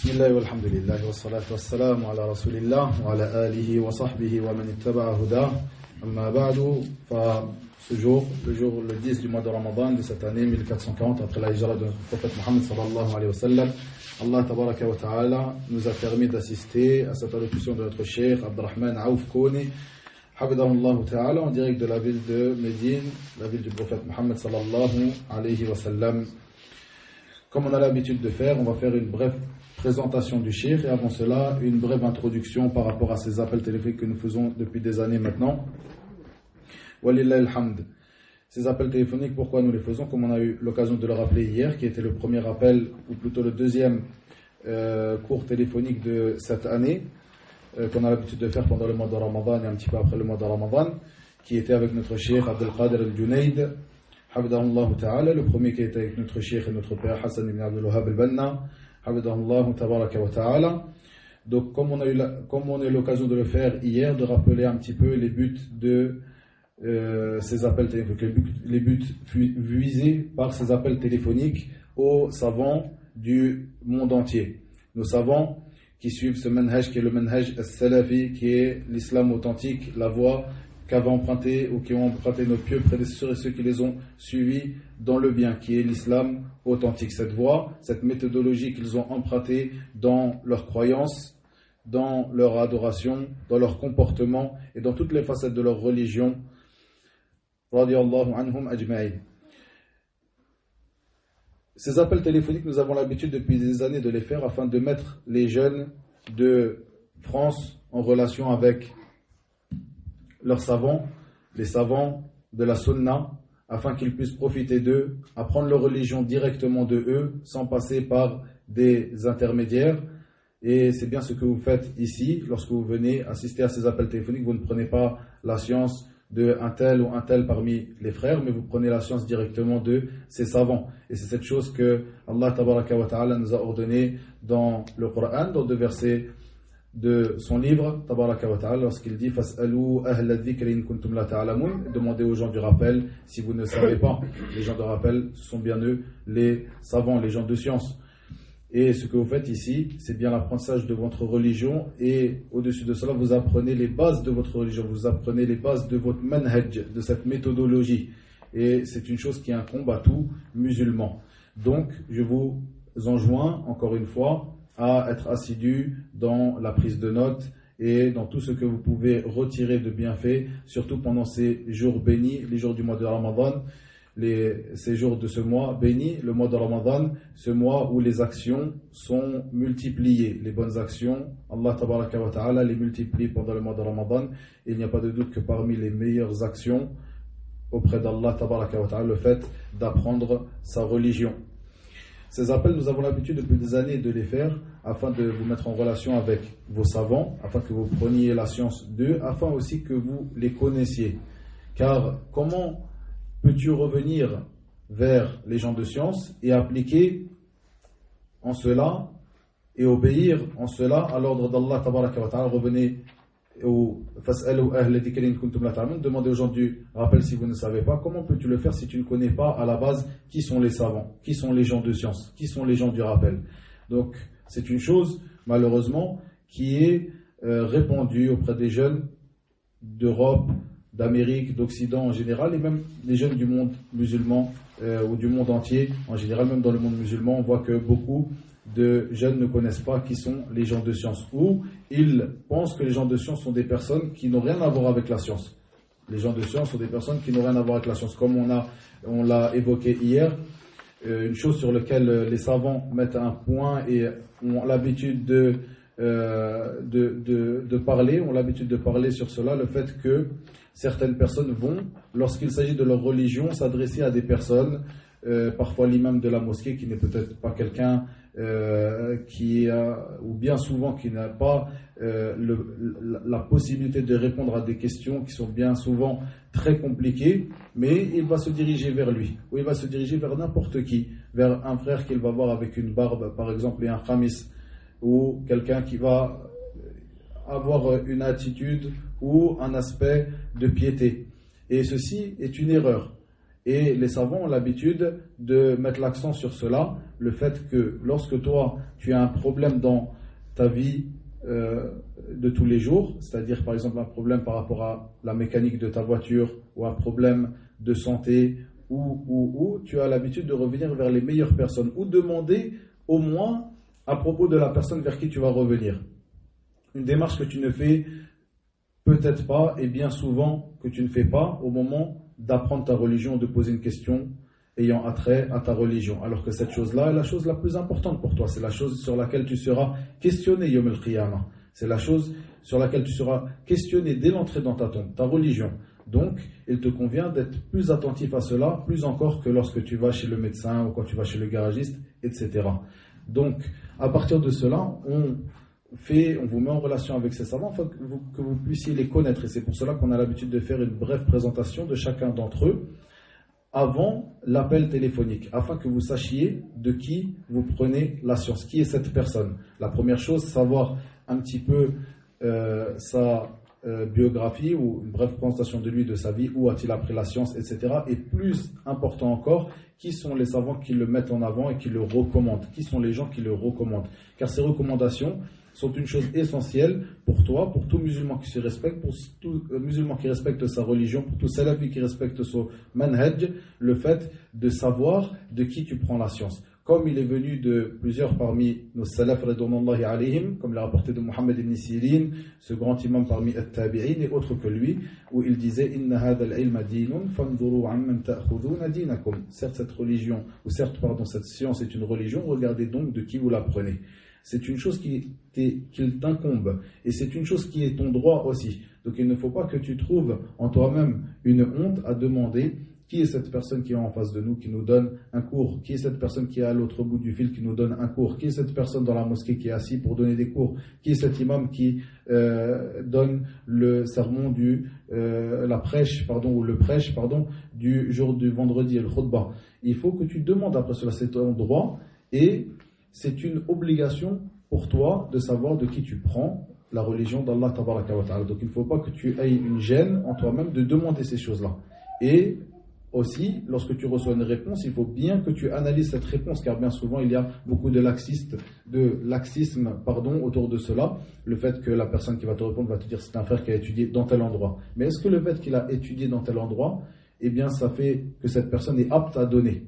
بسم الله والحمد لله والصلاة والسلام على رسول الله وعلى آله وصحبه ومن اتبع هداه أما بعد ce jour, le 10 du mois de Ramadan de cette année 1440 après la hijra de notre prophète Mohammed sallallahu alayhi wa sallam, Allah tabaraka wa ta'ala nous a permis d'assister à cette allocution de notre cheikh Abdurrahman Aouf Kouni Habidahullah ta'ala en direct de la ville de Médine, la ville du prophète Mohammed sallallahu alayhi wa sallam. Comme on a l'habitude de faire, on va faire une brève présentation du cheikh et avant cela une brève introduction par rapport à ces appels téléphoniques que nous faisons depuis des années maintenant. Walillahi alhamd. Ces appels téléphoniques, pourquoi nous les faisons? Comme on a eu l'occasion de le rappeler hier, qui était le premier appel, ou plutôt le deuxième cours téléphonique de cette année, qu'on a l'habitude de faire pendant le mois de Ramadan et un petit peu après le mois de Ramadan, qui était avec notre cheikh Abdelkader al-Junayd, Habidahullah ta'ala, le premier qui était avec notre cheikh et notre père Hassan ibn Abdul Wahhab al-Banna, Habidahullah tabaraka wa ta'ala. Donc, comme on a eu l'occasion de le faire hier, de rappeler un petit peu les buts de ces appels téléphoniques, les buts visés par ces appels téléphoniques aux savants du monde entier. Nos savants qui suivent ce manhaj qui est le manhaj as-salafi, qui est l'islam authentique, la voie qu'avaient emprunté ou qui ont emprunté nos pieux prédécesseurs et ceux qui les ont suivis dans le bien, qui est l'islam authentique. Cette voie, cette méthodologie qu'ils ont empruntée dans leurs croyances, dans leur adoration, dans leur comportement et dans toutes les facettes de leur religion. Radiyallahu anhum ajma'in. Ces appels téléphoniques, nous avons l'habitude depuis des années de les faire afin de mettre les jeunes de France en relation avec leurs savants, les savants de la Sunna, afin qu'ils puissent profiter d'eux, apprendre leur religion directement de eux, sans passer par des intermédiaires. Et c'est bien ce que vous faites ici, lorsque vous venez assister à ces appels téléphoniques. Vous ne prenez pas la science d'un tel ou un tel parmi les frères, mais vous prenez la science directement de ces savants. Et c'est cette chose que Allah tabaraka wa ta'ala nous a ordonné dans le Coran, dans deux versets de son livre, tabaraka wa ta'ala, lorsqu'il dit Fas'alou ahla dhikri in kuntum la ta'lamun, demandez aux gens du rappel si vous ne savez pas. Les gens de rappel, ce sont bien eux, les savants, les gens de science. Et ce que vous faites ici, c'est bien l'apprentissage de votre religion et au-dessus de cela, vous apprenez les bases de votre religion, vous apprenez les bases de votre manhaj, de cette méthodologie. Et c'est une chose qui incombe à tout musulman. Donc, je vous enjoins, encore une fois, à être assidus dans la prise de notes et dans tout ce que vous pouvez retirer de bienfaits, surtout pendant ces jours bénis, les jours du mois de Ramadan, ces jours de ce mois béni, le mois de Ramadan, ce mois où les actions sont multipliées, les bonnes actions, Allah tabaraka wa ta'ala les multiplie pendant le mois de Ramadan. Il n'y a pas de doute que parmi les meilleures actions auprès d'Allah tabaraka wa ta'ala, le fait d'apprendre sa religion. Ces appels, nous avons l'habitude depuis des années de les faire afin de vous mettre en relation avec vos savants, afin que vous preniez la science d'eux, afin aussi que vous les connaissiez. Car comment peux-tu revenir vers les gens de science et appliquer en cela et obéir en cela à l'ordre d'Allah tabaraka wa ta'ala? Revenez au fas'alu ahla dhikri in kuntum la ta'lamun, demandez aux gens du rappel si vous ne savez pas. Comment peux-tu le faire si tu ne connais pas à la base qui sont les savants, qui sont les gens de science, qui sont les gens du rappel? Donc c'est une chose malheureusement qui est répandue auprès des jeunes d'Europe, d'Amérique, d'Occident en général, et même des jeunes du monde musulman ou du monde entier en général. Même dans le monde musulman, on voit que beaucoup de jeunes ne connaissent pas qui sont les gens de science, ou ils pensent que les gens de science sont des personnes qui n'ont rien à voir avec la science. Les gens de science sont des personnes qui n'ont rien à voir avec la science, comme on l'a évoqué hier. Une chose sur laquelle les savants mettent un point et ont l'habitude de parler, ont l'habitude de parler sur cela, le fait que certaines personnes vont, lorsqu'il s'agit de leur religion, s'adresser à des personnes, parfois l'imam de la mosquée qui n'est peut-être pas quelqu'un ou bien souvent qui n'a pas la possibilité de répondre à des questions qui sont bien souvent très compliquées, mais il va se diriger vers lui, ou il va se diriger vers n'importe qui, vers un frère qu'il va voir avec une barbe par exemple et un khamis, ou quelqu'un qui va avoir une attitude ou un aspect de piété. Et ceci est une erreur. Et les savants ont l'habitude de mettre l'accent sur cela, le fait que lorsque toi, tu as un problème dans ta vie de tous les jours, c'est-à-dire par exemple un problème par rapport à la mécanique de ta voiture ou un problème de santé, ou tu as l'habitude de revenir vers les meilleures personnes ou demander au moins à propos de la personne vers qui tu vas revenir. Une démarche que tu ne fais peut-être pas et bien souvent que tu ne fais pas au moment d'apprendre ta religion, de poser une question ayant attrait à ta religion. Alors que cette chose-là est la chose la plus importante pour toi. C'est la chose sur laquelle tu seras questionné Yom al-Qiyamah. C'est la chose sur laquelle tu seras questionné dès l'entrée dans ta tombe, ta religion. Donc, il te convient d'être plus attentif à cela, plus encore que lorsque tu vas chez le médecin ou quand tu vas chez le garagiste, etc. Donc, à partir de cela, on vous met en relation avec ces savants afin que vous puissiez les connaître. Et c'est pour cela qu'on a l'habitude de faire une brève présentation de chacun d'entre eux avant l'appel téléphonique, afin que vous sachiez de qui vous prenez la science, qui est cette personne. La première chose, savoir un petit peu sa biographie ou une brève présentation de lui, de sa vie, où a-t-il appris la science, etc. Et plus important encore, qui sont les savants qui le mettent en avant et qui le recommandent, qui sont les gens qui le recommandent. Car ces recommandations sont une chose essentielle pour toi, pour tout musulman qui se respecte, pour tout musulman qui respecte sa religion, pour tout salafi qui respecte son manhaj, le fait de savoir de qui tu prends la science. Comme il est venu de plusieurs parmi nos salaf radhiyallahu alayhim, comme l'a rapporté de Mohammed ibn Sirin, ce grand imam parmi at-tabi'in et autres que lui, où il disait inna hadha al-ilma dinun fanzuru amman ta'khuduna dinakum. Certes cette science est une religion, regardez donc de qui vous la prenez. C'est une chose qui t'incombe et c'est une chose qui est ton droit aussi. Donc il ne faut pas que tu trouves en toi-même une honte à demander qui est cette personne qui est en face de nous, qui nous donne un cours, qui est cette personne qui est à l'autre bout du fil, qui nous donne un cours, qui est cette personne dans la mosquée qui est assise pour donner des cours, qui est cet imam qui donne le sermon le prêche du jour du vendredi, le khutbah. Il faut que tu demandes après cela, c'est ton droit et c'est une obligation pour toi de savoir de qui tu prends la religion d'Allah tabaraka wa ta'ala. Donc il ne faut pas que tu aies une gêne en toi-même de demander ces choses-là. Et aussi, lorsque tu reçois une réponse, il faut bien que tu analyses cette réponse, car bien souvent il y a beaucoup de laxisme autour de cela. Le fait que la personne qui va te répondre va te dire c'est un frère qui a étudié dans tel endroit. Mais est-ce que le fait qu'il a étudié dans tel endroit, eh bien ça fait que cette personne est apte à donner?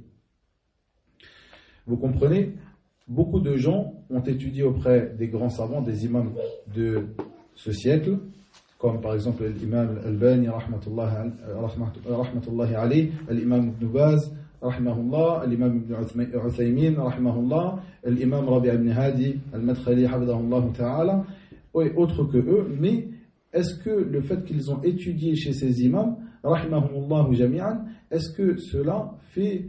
Vous comprenez? Beaucoup de gens ont étudié auprès des grands savants, des imams de ce siècle, comme par exemple l'imam Al-Albani, rahmatullahi alayhi, l'imam Ibn Baz, rahimahullah, l'imam Ibn Uthaymin, rahimahullah, l'imam Rabi' ibn Hadi, Al-Madkhali, hafidahullah ta'ala, et autres que eux. Mais est-ce que le fait qu'ils ont étudié chez ces imams, rahimahullah jami'an, est-ce que cela fait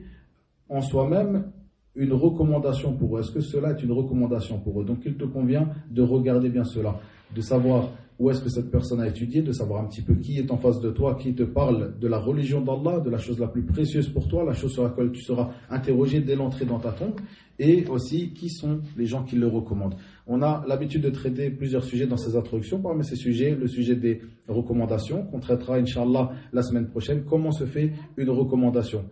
en soi-même une recommandation pour eux? Est-ce que cela est une recommandation pour eux? Donc il te convient de regarder bien cela, de savoir où est-ce que cette personne a étudié, de savoir un petit peu qui est en face de toi, qui te parle de la religion d'Allah, de la chose la plus précieuse pour toi, la chose sur laquelle tu seras interrogé dès l'entrée dans ta tombe, et aussi qui sont les gens qui le recommandent. On a l'habitude de traiter plusieurs sujets dans ces introductions. Parmi ces sujets, le sujet des recommandations, qu'on traitera, Inch'Allah, la semaine prochaine. Comment se fait une recommandation?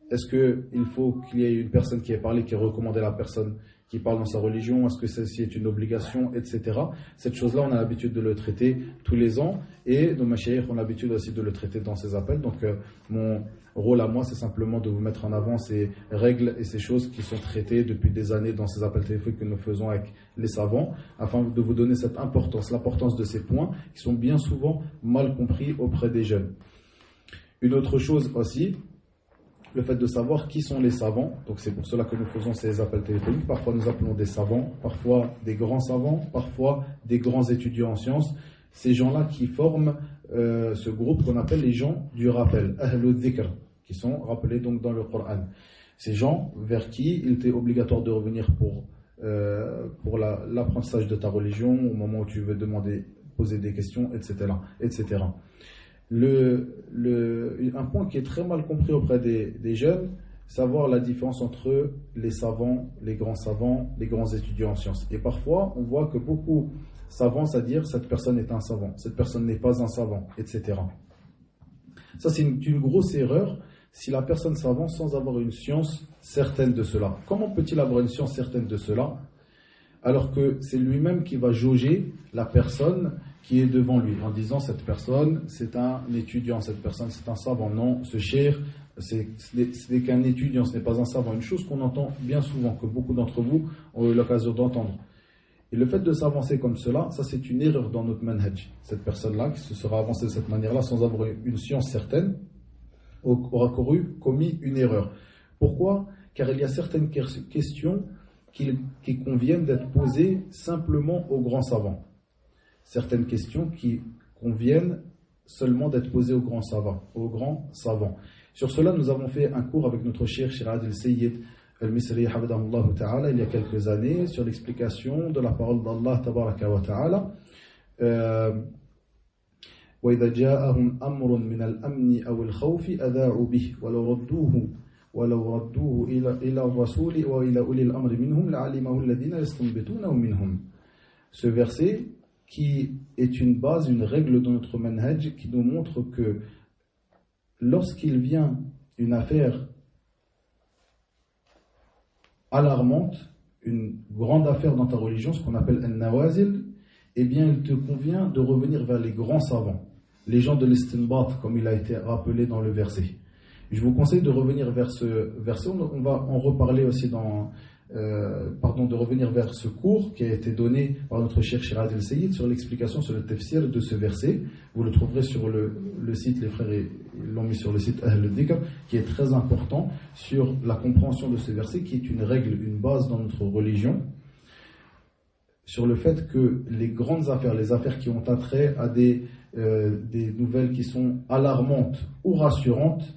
Est-ce qu'il faut qu'il y ait une personne qui ait parlé, qui ait recommandé la personne qui parle dans sa religion? Est-ce que celle-ci est une obligation, etc. Cette chose-là, on a l'habitude de le traiter tous les ans et nos mashayikh ont l'habitude aussi de le traiter dans ces appels. Donc mon rôle à moi, c'est simplement de vous mettre en avant ces règles et ces choses qui sont traitées depuis des années dans ces appels téléphoniques que nous faisons avec les savants, afin de vous donner cette importance, l'importance de ces points qui sont bien souvent mal compris auprès des jeunes. Une autre chose aussi, le fait de savoir qui sont les savants. Donc c'est pour cela que nous faisons ces appels téléphoniques. Parfois nous appelons des savants, parfois des grands savants, parfois des grands étudiants en sciences. Ces gens-là qui forment ce groupe qu'on appelle les gens du rappel, Ahlul Dhikr, qui sont rappelés donc dans le Coran. Ces gens vers qui il était obligatoire de revenir pour l'apprentissage de ta religion, au moment où tu veux poser des questions, etc. etc. Un point qui est très mal compris auprès des jeunes, savoir la différence entre les savants, les grands étudiants en sciences. Et parfois, on voit que beaucoup savants, c'est-à-dire cette personne est un savant, cette personne n'est pas un savant, etc. Ça, c'est une grosse erreur. si la personne s'avance sans avoir une science certaine de cela. Comment peut-il avoir une science certaine de cela alors que c'est lui-même qui va jauger la personne qui est devant lui en disant cette personne c'est un étudiant, cette personne c'est un savant. Non, ce cheikh ce n'est qu'un étudiant, ce n'est pas un savant. Une chose qu'on entend bien souvent, que beaucoup d'entre vous ont eu l'occasion d'entendre. Et le fait de s'avancer comme cela, ça c'est une erreur dans notre manhaj. Cette personne-là qui se sera avancée de cette manière-là sans avoir une science certaine aura commis une erreur. Pourquoi ? Car il y a certaines questions qui conviennent d'être posées simplement aux grands savants. Certaines questions qui conviennent seulement d'être posées aux grands savants. Sur cela, nous avons fait un cours avec notre cheikh Shirad al-Sayyid al-Misri Habdahullah Ta'ala il y a quelques années sur l'explication de la parole d'Allah Tabaraka wa Ta'ala. وَإِذَا جَاءَهُمْ أَمْرٌ مِنَ الْأَمْنِ أَوِ الْخَوْفِ أَذَاعُوا بِهِ وَلَوْ رَدُّوهُ إِلَى الرَّسُولِ وَإِلَى أُولِي الْأَمْرِ مِنْهُمْ لَعَلِمَهُ الَّذِينَ يَسْتَنبِطُونَهُ مِنْهُمْ. Ce verset qui est une base, une règle de notre manhaj qui nous montre que lorsqu'il vient une affaire alarmante, une grande affaire dans ta religion, ce qu'on appelle un-nawazil, eh bien il te convient de revenir vers les grands savants, les gens de l'istinbat, comme il a été rappelé dans le verset. Je vous conseille de revenir vers ce verset, on va en reparler aussi de revenir vers ce cours qui a été donné par notre cheikh Shirad al-Sayyid sur l'explication sur le tafsir de ce verset. Vous le trouverez sur le site, les frères l'ont mis sur le site Ahl al-Dhikr, qui est très important sur la compréhension de ce verset, qui est une règle, une base dans notre religion, sur le fait que les grandes affaires, les affaires qui ont attrait à des nouvelles qui sont alarmantes ou rassurantes,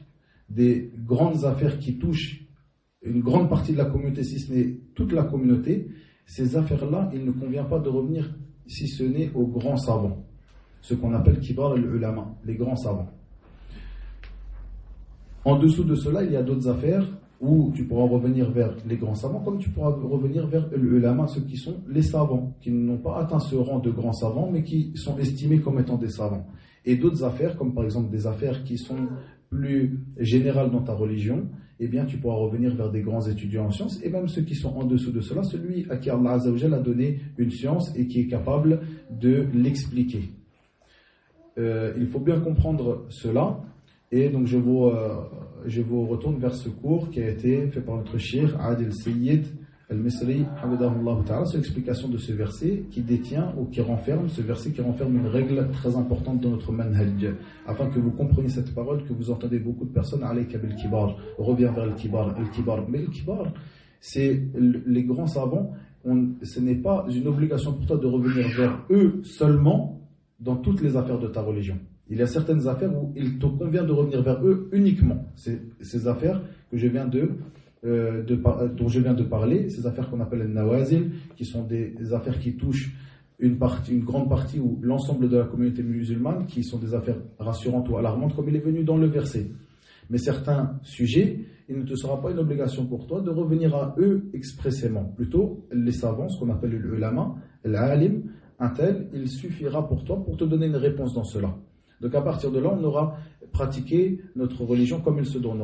des grandes affaires qui touchent une grande partie de la communauté, si ce n'est toute la communauté, ces affaires-là, il ne convient pas de revenir si ce n'est aux grands savants, ce qu'on appelle kibar al-ulama, les grands savants. En dessous de cela, il y a d'autres affaires où tu pourras revenir vers les grands savants, comme tu pourras revenir vers l'ulama, ceux qui sont les savants, qui n'ont pas atteint ce rang de grands savants, mais qui sont estimés comme étant des savants. Et d'autres affaires, comme par exemple des affaires qui sont plus générales dans ta religion, eh bien tu pourras revenir vers des grands étudiants en sciences, et même ceux qui sont en dessous de cela, celui à qui Allah Azza wa Jalla a donné une science et qui est capable de l'expliquer. Il faut bien comprendre cela, et donc je vous retourne vers ce cours qui a été fait par notre cheikh Adil Sayyid al-Misri Habdahullah Ta'ala sur l'explication de ce verset qui détient ou qui renferme, ce verset qui renferme une règle très importante dans notre manhaj, afin que vous compreniez cette parole que vous entendez beaucoup de personnes, alayka bil kibar, reviens vers le kibar. Mais le kibar, c'est les grands savants, ce n'est pas une obligation pour toi de revenir vers eux seulement dans toutes les affaires de ta religion. Il y a certaines affaires où il te convient de revenir vers eux uniquement. C'est ces affaires que je viens dont je viens de parler, ces affaires qu'on appelle les nawazil, qui sont des affaires qui touchent une grande partie ou l'ensemble de la communauté musulmane, qui sont des affaires rassurantes ou alarmantes, comme il est venu dans le verset. Mais certains sujets, il ne te sera pas une obligation pour toi de revenir à eux expressément. Plutôt, les savants, ce qu'on appelle l'ulama, l'alim, un tel, il suffira pour toi pour te donner une réponse dans cela. Donc à partir de là, on aura pratiqué notre religion comme il se doit. On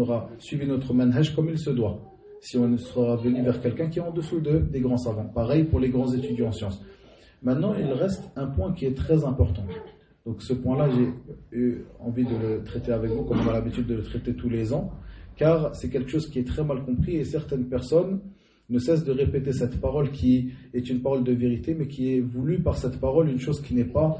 aura suivi notre manhaj comme il se doit. Si on sera venu vers quelqu'un qui est en dessous des grands savants. Pareil pour les grands étudiants en sciences. Maintenant, il reste un point qui est très important. Donc ce point-là, j'ai eu envie de le traiter avec vous, comme on a l'habitude de le traiter tous les ans, car c'est quelque chose qui est très mal compris et certaines personnes ne cessent de répéter cette parole qui est une parole de vérité, mais qui est voulue par cette parole une chose qui n'est pas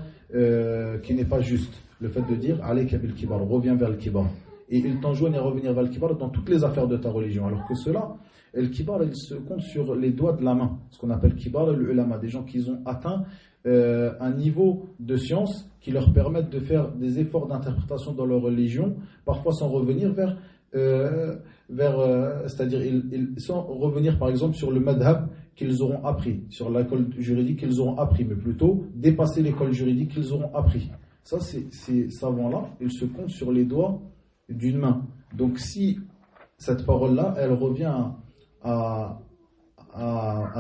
juste. Le fait de dire alayka bil kibar, reviens vers le kibar. Et ils t'enjoignent à revenir vers le kibar dans toutes les affaires de ta religion. Alors que cela, le kibar, il se compte sur les doigts de la main. Ce qu'on appelle kibar l'ulama, des gens qui ont atteint un niveau de science qui leur permettent de faire des efforts d'interprétation dans leur religion, parfois sans revenir c'est-à-dire sans revenir par exemple sur le madhab qu'ils auront appris, sur l'école juridique qu'ils auront appris, mais plutôt dépasser l'école juridique qu'ils auront appris. Ça, ces savants-là, ils se comptent sur les doigts d'une main. Donc si cette parole-là, elle revient à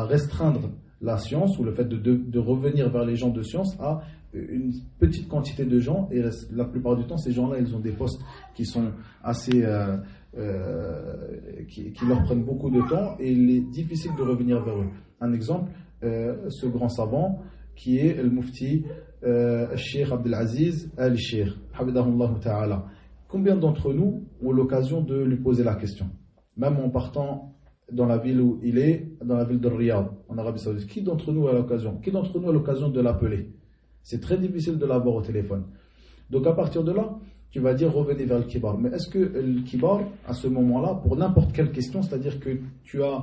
restreindre la science, ou le fait de revenir vers les gens de science à une petite quantité de gens, et la plupart du temps, ces gens-là, ils ont des postes qui sont assez, qui leur prennent beaucoup de temps, et il est difficile de revenir vers eux. Un exemple, ce grand savant qui est le mufti Cheikh Abdelaziz Al-Cheikh, Habibahullah Ta'ala. Combien d'entre nous ont l'occasion de lui poser la question, même en partant dans la ville où il est, dans la ville de Riyad, en Arabie Saoudite? Qui d'entre nous a l'occasion de l'appeler? C'est très difficile de l'avoir au téléphone. Donc à partir de là, tu vas dire revenez vers le kibar. Mais est-ce que le kibar, à ce moment-là, pour n'importe quelle question, c'est-à-dire que tu as,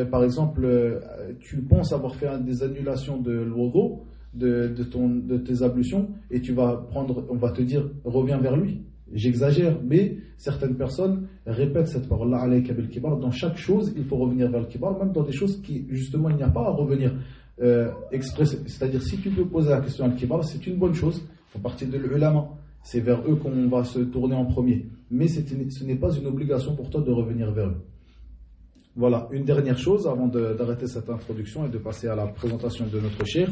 par exemple, tu penses avoir fait des annulations de l'wudu, de tes ablutions, et on va te dire reviens vers lui. J'exagère, mais certaines personnes répètent cette parole-là, alayka bil kibar. Dans chaque chose, il faut revenir vers le kibar, même dans des choses qui, justement, il n'y a pas à revenir exprès. C'est-à-dire, si tu peux poser la question à al-kibar, c'est une bonne chose. Il faut partir de l'ulama. C'est vers eux qu'on va se tourner en premier. Mais ce n'est pas une obligation pour toi de revenir vers eux. Voilà, une dernière chose avant d'arrêter cette introduction et de passer à la présentation de notre cheikh.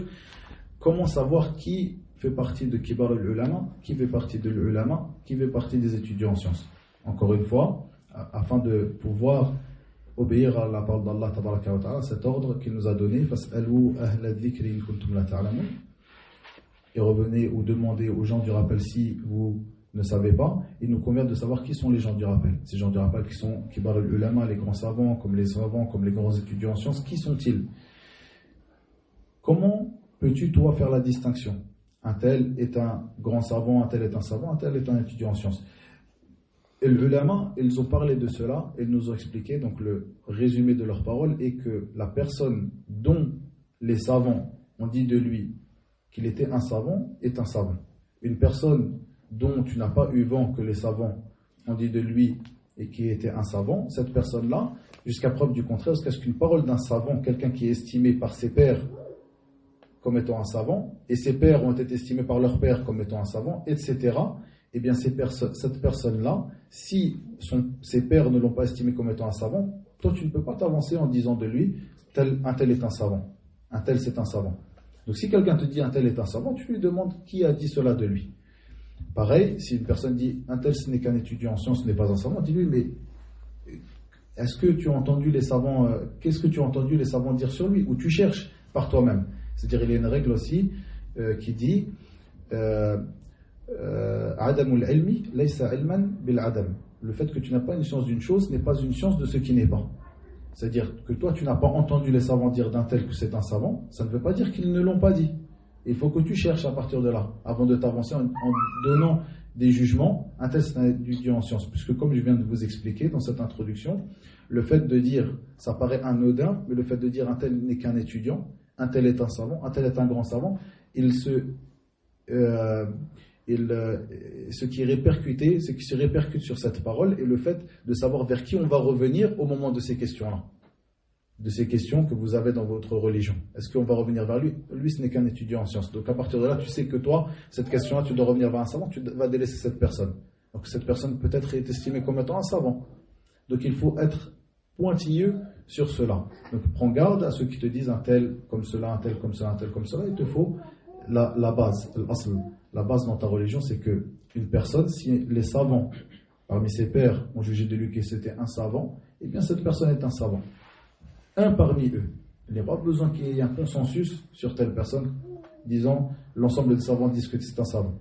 Comment savoir qui fait partie de Kibar al-Ulama, qui fait partie de l'Ulama, qui fait partie des étudiants en sciences? Encore une fois, afin de pouvoir obéir à la parole d'Allah tabaraka wa ta'ala, cet ordre qu'il nous a donné, fas'alou ahla dhikri in kuntum la ta'lamun, et revenez ou demandez aux gens du rappel si vous ne savez pas. Il nous convient de savoir qui sont les gens du rappel. Ces gens du rappel qui sont Kibar al-Ulama, les grands savants, comme les grands étudiants en sciences, qui sont-ils? Comment peux-tu toi faire la distinction? Un tel est un grand savant, un tel est un savant, un tel est un étudiant en sciences. Et les ulama, ils ont parlé de cela, ils nous ont expliqué, donc le résumé de leurs paroles est que la personne dont les savants ont dit de lui qu'il était un savant est un savant. Une personne dont tu n'as pas eu vent que les savants ont dit de lui et qui était un savant, cette personne-là, jusqu'à preuve du contraire, jusqu'à ce qu'une parole d'un savant, quelqu'un qui est estimé par ses pairs comme étant un savant, et ses pairs ont été estimés par leurs pairs comme étant un savant, etc., eh bien cette personne-là, si ses pairs ne l'ont pas estimé comme étant un savant, toi tu ne peux pas t'avancer en disant de lui, un tel est un savant, un tel c'est un savant. Donc si quelqu'un te dit un tel est un savant, tu lui demandes qui a dit cela de lui. Pareil, si une personne dit un tel ce n'est qu'un étudiant en sciences, ce n'est pas un savant, dis-lui, mais est-ce que tu as entendu les savants, qu'est-ce que tu as entendu les savants dire sur lui, ou tu cherches par toi-même? C'est-à-dire, il y a une règle aussi qui dit Adamul ilmi laysa ilman bil adam. Le fait que tu n'as pas une science d'une chose n'est pas une science de ce qui n'est pas. C'est-à-dire que toi, tu n'as pas entendu les savants dire d'un tel que c'est un savant, ça ne veut pas dire qu'ils ne l'ont pas dit. Il faut que tu cherches à partir de là, avant de t'avancer en donnant des jugements. Un tel, c'est un étudiant en sciences. Puisque, comme je viens de vous expliquer dans cette introduction, le fait de dire, ça paraît anodin, mais le fait de dire un tel n'est qu'un étudiant, un tel est un savant, un tel est un grand savant, ce qui se répercute sur cette parole est le fait de savoir vers qui on va revenir au moment de ces questions-là, de ces questions que vous avez dans votre religion. Est-ce qu'on va revenir vers lui? Lui, ce n'est qu'un étudiant en sciences. Donc à partir de là, tu sais que toi, cette question-là, tu dois revenir vers un savant, tu vas délaisser cette personne. Donc cette personne peut-être est estimée comme étant un savant. Donc il faut être pointilleux sur cela. Donc prends garde à ceux qui te disent un tel comme cela, un tel comme cela, un tel comme cela. Il te faut la base, l'asl. La base dans ta religion, c'est que une personne, si les savants parmi ses pairs ont jugé de lui que c'était un savant, eh bien cette personne est un savant. Un parmi eux. Il n'y a pas besoin qu'il y ait un consensus sur telle personne disant l'ensemble des savants disent que c'est un savant.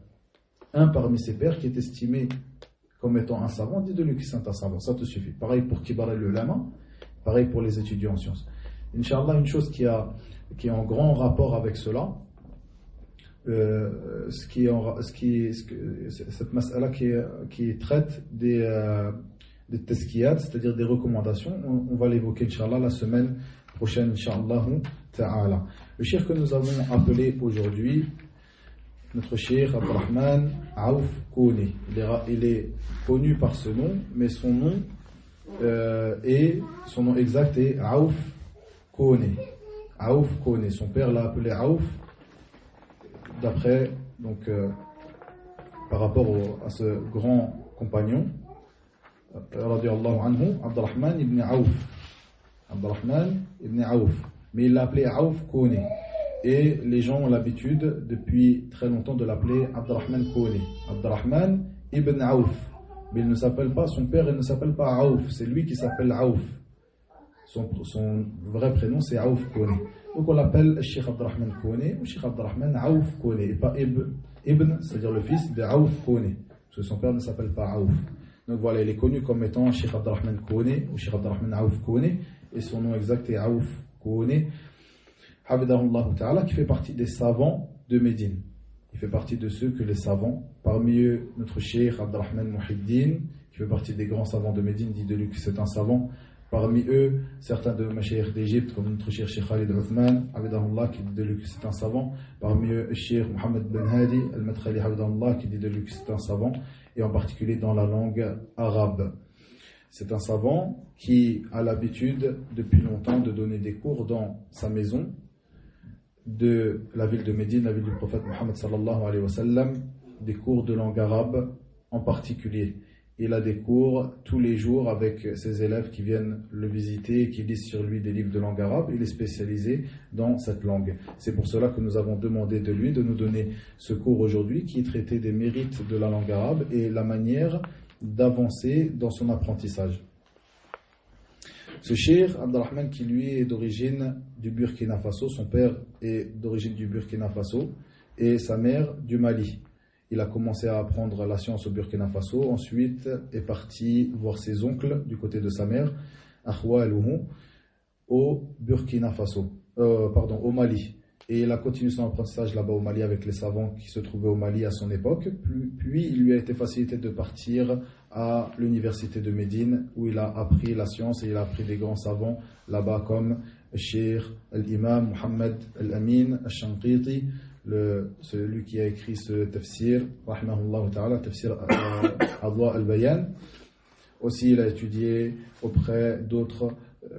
Un parmi ses pairs qui est estimé comme étant un savant, dit de lui que c'est un savant, ça te suffit. Pareil pour Kibar al-Ulama, pareil pour les étudiants en sciences. Inch'Allah, une chose qui est en grand rapport avec cela, cette mas'ala qui traite des tazkiyat, c'est-à-dire des recommandations, on va l'évoquer Inch'Allah la semaine prochaine, Inch'Allah ta'ala. Le cheikh que nous avons appelé aujourd'hui, notre cheikh Abdurrahman Aouf Kone, il est connu par ce nom, mais son nom exact est Aouf Kone. Aouf Kone, son père l'a appelé Aouf, d'après, donc, par rapport à ce grand compagnon, radiyallahu anhu, Abdurrahman ibn Aouf. Abdurrahman ibn Aouf. Mais il l'a appelé Aouf Kone. Et les gens ont l'habitude depuis très longtemps de l'appeler Abdurrahman Kouné. Abdurrahman ibn Aouf. Mais il ne s'appelle pas, son père il ne s'appelle pas Aouf, c'est lui qui s'appelle Aouf. Son vrai prénom c'est Aouf Kouné. Donc on l'appelle Cheikh Abdurrahman Kouné ou Cheikh Abdurrahman Aouf Kouné. Et pas Ibn, c'est-à-dire le fils de Aouf Kouné. Parce que son père ne s'appelle pas Aouf. Donc voilà, il est connu comme étant Cheikh Abdurrahman Kouné ou Cheikh Abdurrahman Aouf Kouné. Et son nom exact est Aouf Kouné. Habidahullah Ta'ala, qui fait partie des savants de Médine. Il fait partie de ceux que les savants, parmi eux notre Cheikh Abdurrahman Muhiddin, qui fait partie des grands savants de Médine, dit de lui que c'est un savant. Parmi eux, certains de Mashaykh d'Égypte, comme notre Cheikh Cheikh Khalid Uthman, Habidahullah, qui dit de lui que c'est un savant. Parmi eux, Cheikh Mohammed Ben Hadi, Al-Madkhali Habidahullah, qui dit de lui que c'est un savant, et en particulier dans la langue arabe. C'est un savant qui a l'habitude, depuis longtemps, de donner des cours dans sa maison, de la ville de Médine, la ville du prophète Mohammed sallallahu alayhi wa sallam, des cours de langue arabe en particulier. Il a des cours tous les jours avec ses élèves qui viennent le visiter et qui lisent sur lui des livres de langue arabe. Il est spécialisé dans cette langue. C'est pour cela que nous avons demandé de lui de nous donner ce cours aujourd'hui qui est traité des mérites de la langue arabe et la manière d'avancer dans son apprentissage. Ce Cheikh Abdurrahman qui lui est d'origine du Burkina Faso, son père est d'origine du Burkina Faso et sa mère du Mali. Il a commencé à apprendre la science au Burkina Faso, ensuite est parti voir ses oncles du côté de sa mère, Akhwaluhu, au Burkina Faso, au Mali. Et il a continué son apprentissage là-bas au Mali avec les savants qui se trouvaient au Mali à son époque. Puis il lui a été facilité de partir à l'université de Médine où il a appris la science et il a appris des grands savants là-bas comme Cheikh Al-Imam Muhammad Al-Amin Al-Shanqiti, celui qui a écrit ce tafsir, rahimahullah ta'ala, tafsir Adwa Al-Bayan. Aussi il a étudié auprès d'autres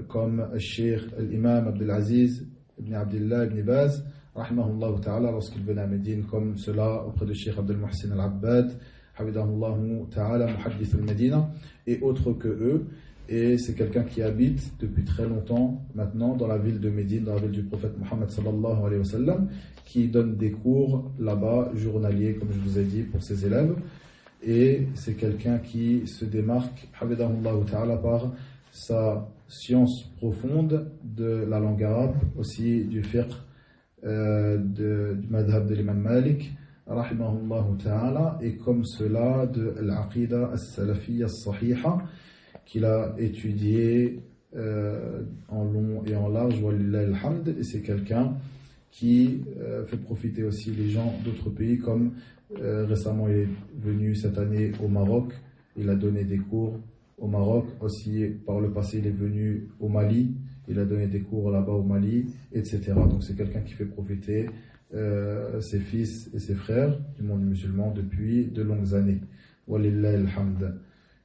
comme Cheikh Al-Imam Abdelaziz Ibn Abdillah Ibn Baz, rahimahullah ta'ala, lorsqu'il venait à Médine, comme cela auprès de Cheikh Abdel Muhsin Al-Abbad, habidahullah ta'ala, muhaddith al-Medina, et autres que eux. Et c'est quelqu'un qui habite depuis très longtemps maintenant dans la ville de Médine, dans la ville du prophète Mohammed sallallahu alayhi wa sallam, qui donne des cours là-bas, journaliers, comme je vous ai dit, pour ses élèves. Et c'est quelqu'un qui se démarque, habidahullah ta'ala, par sa science profonde de la langue arabe, aussi du fiqh, du madhab de l'imam Malik, rahimahullah ta'ala, et comme cela de l'aqida as-salafiyya as-sahiha, qu'il a étudié en long et en large, walillahi alhamd, et c'est quelqu'un qui fait profiter aussi les gens d'autres pays, comme récemment il est venu cette année au Maroc, il a donné des cours au Maroc, aussi par le passé il est venu au Mali, il a donné des cours là-bas au Mali, etc. Donc c'est quelqu'un qui fait profiter ses fils et ses frères du monde musulman depuis de longues années. Walillahi alhamd.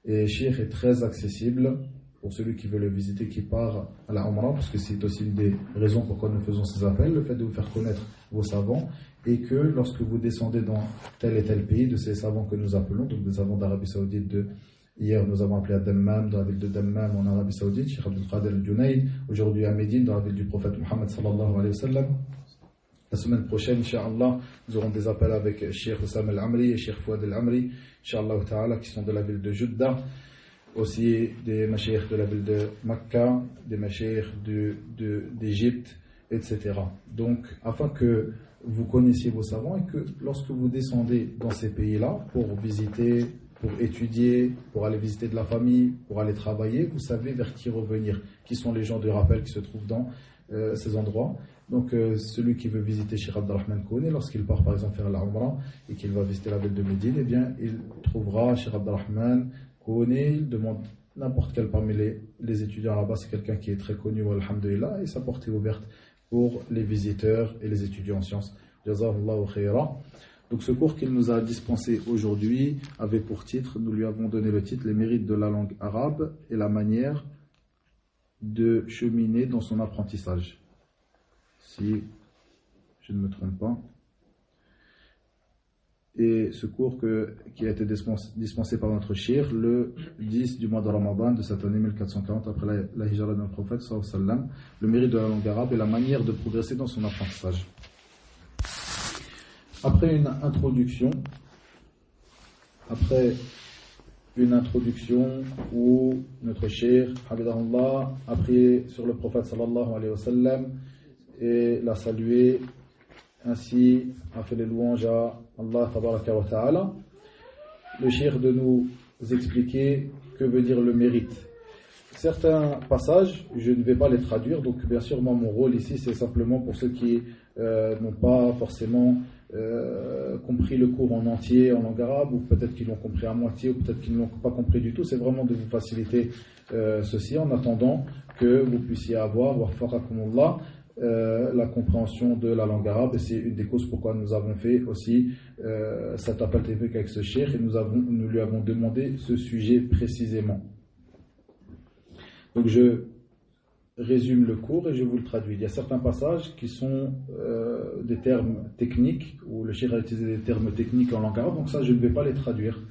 Et Cheikh est très accessible pour celui qui veut le visiter, qui part à la Umrah, parce que c'est aussi une des raisons pourquoi nous faisons ces appels, le fait de vous faire connaître vos savants, et que lorsque vous descendez dans tel et tel pays, de ces savants que nous appelons, donc des savants d'Arabie Saoudite, hier nous avons appelé à Dammam, dans la ville de Dammam en Arabie Saoudite, Cheikh Abdul Qadir al-Junayd, aujourd'hui à Médine, dans la ville du prophète Mohammed sallallahu alayhi wa sallam. La semaine prochaine, Inch'Allah, nous aurons des appels avec Cheikh Hussam al-Amri et Cheikh Fouad al-Amri, Inch'Allah ta'ala, qui sont de la ville de Jeddah, aussi des mashayikh de la ville de Makkah, des mashayikh d'Égypte, etc. Donc, afin que vous connaissiez vos savants et que lorsque vous descendez dans ces pays-là pour visiter, pour étudier, pour aller visiter de la famille, pour aller travailler, vous savez vers qui revenir, qui sont les gens de rappel qui se trouvent dans ces endroits. Donc celui qui veut visiter Cheikh Abdurrahman Kouné, lorsqu'il part par exemple faire la Umrah et qu'il va visiter la ville de Médine, eh bien il trouvera Cheikh Abdurrahman Kouné, il demande n'importe quel parmi les étudiants là-bas, c'est quelqu'un qui est très connu, alhamdulillah, et sa porte est ouverte pour les visiteurs et les étudiants en sciences. Jazahullahu khayra. Donc ce cours qu'il nous a dispensé aujourd'hui avait pour titre, nous lui avons donné le titre, les mérites de la langue arabe et la manière de cheminer dans son apprentissage. Si je ne me trompe pas. Et ce cours qui a été dispensé par notre cheikh le 10 du mois de Ramadan de cette année 1440 après la hijra de notre prophète sallallahu alayhi wa sallam, le mérite de la langue arabe et la manière de progresser dans son apprentissage. Après une introduction où notre cheikh, Habibullah, a prié sur le prophète sallallahu alayhi wa sallam et l'a salué, ainsi a fait les louanges à Allah tabaraka wa ta'ala. Le cheikh de nous expliquer que veut dire le mérite. Certains passages, je ne vais pas les traduire, donc bien sûr moi mon rôle ici c'est simplement pour ceux qui n'ont pas forcément compris le cours en entier en langue arabe, ou peut-être qu'ils l'ont compris à moitié, ou peut-être qu'ils ne l'ont pas compris du tout. C'est vraiment de vous faciliter ceci en attendant que vous puissiez avoir wafaqakumullah, la compréhension de la langue arabe. Et c'est une des causes pourquoi nous avons fait aussi cet appel téléphonique avec ce cheikh, et nous lui avons demandé ce sujet précisément. Donc je résume le cours et je vous le traduis. Il y a certains passages qui sont des termes techniques, où le cheikh a utilisé des termes techniques en langue arabe, donc ça je ne vais pas les traduire.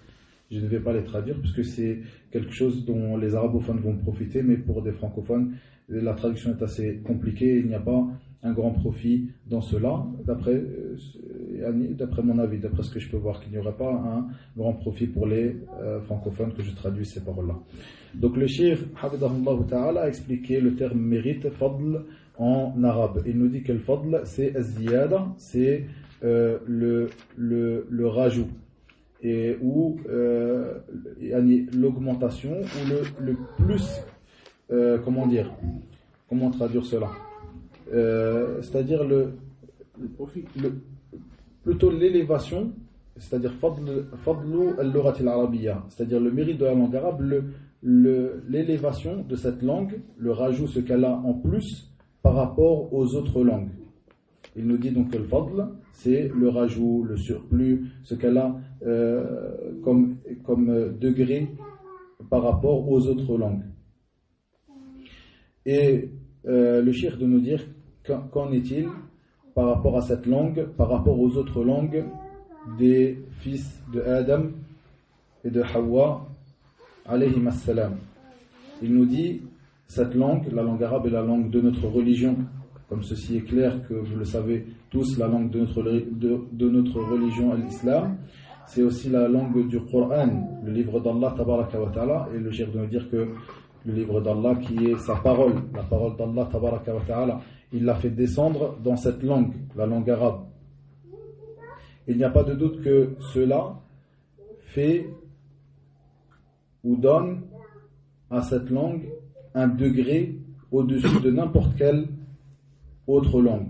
Je ne vais pas les traduire puisque c'est quelque chose dont les arabophones vont profiter, mais pour des francophones, la traduction est assez compliquée, il n'y a pas un grand profit dans cela, d'après mon avis, d'après ce que je peux voir, qu'il n'y aurait pas un grand profit pour les francophones que je traduis ces paroles-là. Donc le cheikh Habibullah Ta'ala a expliqué le terme mérite, fadl, en arabe. Il nous dit que le fadl c'est az-ziyada, c'est le rajout, et ou l'augmentation, ou le plus, comment traduire cela, c'est-à-dire plutôt l'élévation, c'est-à-dire fadlu al-lughat al-arabiyya, c'est-à-dire le mérite de la langue arabe, l'élévation de cette langue, le rajout, ce qu'elle a en plus par rapport aux autres langues. Il nous dit donc que le fadl, c'est le rajout, le surplus, ce qu'elle a comme degré par rapport aux autres langues. Et le cheikh de nous dire qu'en est-il par rapport à cette langue, par rapport aux autres langues des fils de Adam et de Hawa alayhim assalam. Il nous dit, cette langue, la langue arabe, est la langue de notre religion. Comme ceci est clair que vous le savez tous, la langue de notre religion, l'islam, c'est aussi la langue du Coran, le livre d'Allah tabaraka wa ta'ala. Et le cheikh de nous dire que le livre d'Allah, qui est sa parole, la parole d'Allah tabaraka wa ta'ala, il l'a fait descendre dans cette langue, la langue arabe. Il n'y a pas de doute que cela fait ou donne à cette langue un degré au-dessus de n'importe quelle autre langue.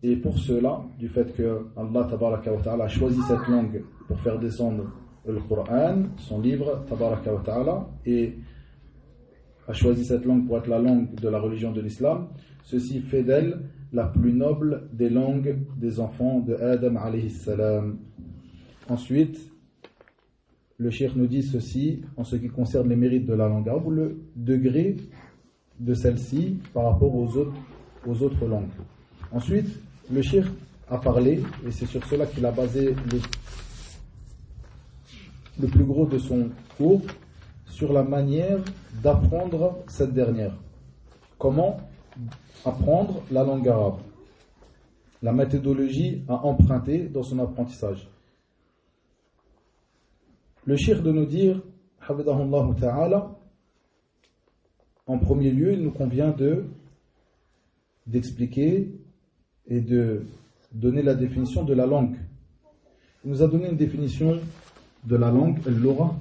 Et pour cela, du fait que Allah tabaraka wa ta'ala a choisi cette langue pour faire descendre le Coran, son livre tabaraka wa ta'ala, et a choisi cette langue pour être la langue de la religion de l'islam, ceci fait d'elle la plus noble des langues des enfants de Adam alayhi salam. Ensuite, le cheikh nous dit ceci en ce qui concerne les mérites de la langue arabe, ou le degré de celle-ci par rapport aux autres langues. Ensuite, le cheikh a parlé, et c'est sur cela qu'il a basé le plus gros de son cours, sur la manière d'apprendre cette dernière. Comment apprendre la langue arabe, la méthodologie à emprunter dans son apprentissage. Le cheikh de nous dire, Hafidahullah Ta'ala, en premier lieu, il nous convient d'expliquer et de donner la définition de la langue. Il nous a donné une définition de la langue, al-lugha,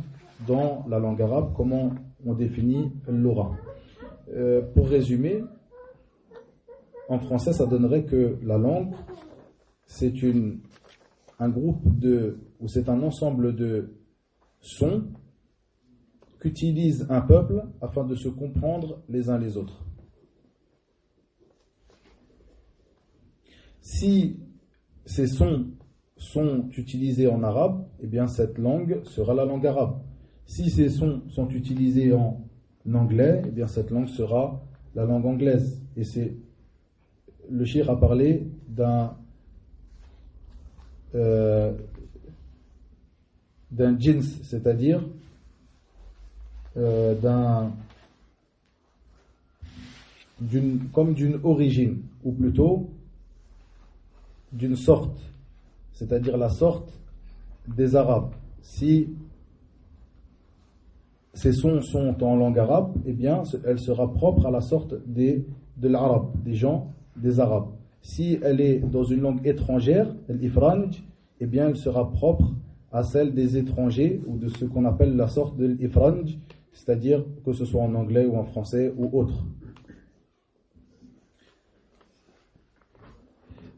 dans la langue arabe. Comment on définit al-lugha? Pour résumer, en français, ça donnerait que la langue, c'est un groupe ou c'est un ensemble de sons qu'utilise un peuple afin de se comprendre les uns les autres. Si ces sons sont utilisés en arabe, eh bien cette langue sera la langue arabe. Si ces sons sont utilisés en anglais, eh bien cette langue sera la langue anglaise. Et le cheikh a parlé d'un jins, c'est-à-dire d'une origine, ou plutôt d'une sorte c'est-à-dire la sorte des Arabes. Si ces sons sont en langue arabe, eh bien, elle sera propre à la sorte de l'arabe, des gens, des Arabes. Si elle est dans une langue étrangère, l'ifranj, eh bien, elle sera propre à celle des étrangers ou de ce qu'on appelle la sorte de l'ifranj, c'est-à-dire que ce soit en anglais ou en français ou autre.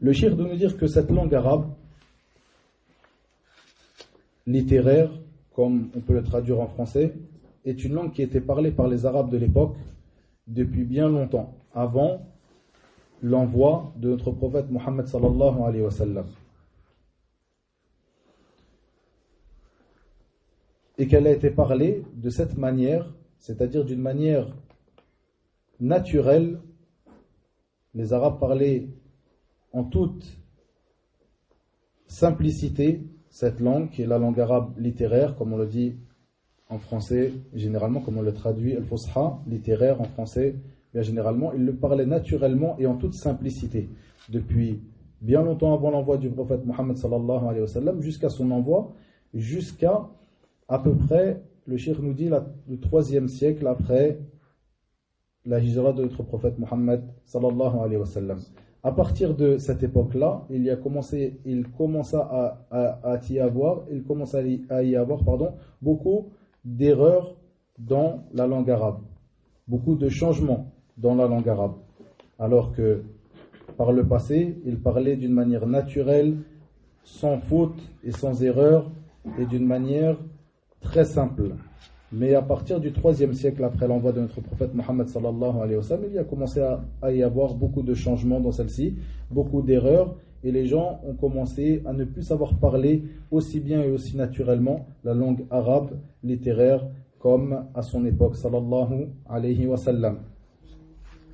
Le shir de nous dire que cette langue arabe littéraire, comme on peut le traduire en français, est une langue qui était parlée par les Arabes de l'époque depuis bien longtemps, avant l'envoi de notre prophète Mohammed sallallahu alayhi wa sallam. Et qu'elle a été parlée de cette manière, c'est-à-dire d'une manière naturelle. Les Arabes parlaient en toute simplicité cette langue, qui est la langue arabe littéraire, comme on le dit en français, généralement, comme on le traduit, al-fusha, littéraire en français, bien généralement, ils le parlaient naturellement et en toute simplicité, depuis bien longtemps avant l'envoi du prophète Mohammed sallallahu alayhi wa sallam, jusqu'à son envoi, jusqu'à à peu près, le cheikh nous dit, le 3e siècle après la hijra de notre prophète Mohammed sallallahu alayhi wa sallam. À partir de cette époque-là, il commença à y avoir beaucoup d'erreurs dans la langue arabe, beaucoup de changements dans la langue arabe, alors que par le passé, il parlait d'une manière naturelle, sans faute et sans erreur, et d'une manière très simple. Mais à partir du 3e siècle après l'envoi de notre prophète Mohammed sallallahu alayhi wa sallam, il a commencé à y avoir beaucoup de changements dans celle-ci, beaucoup d'erreurs, et les gens ont commencé à ne plus savoir parler aussi bien et aussi naturellement la langue arabe littéraire comme à son époque sallallahu alayhi wa sallam.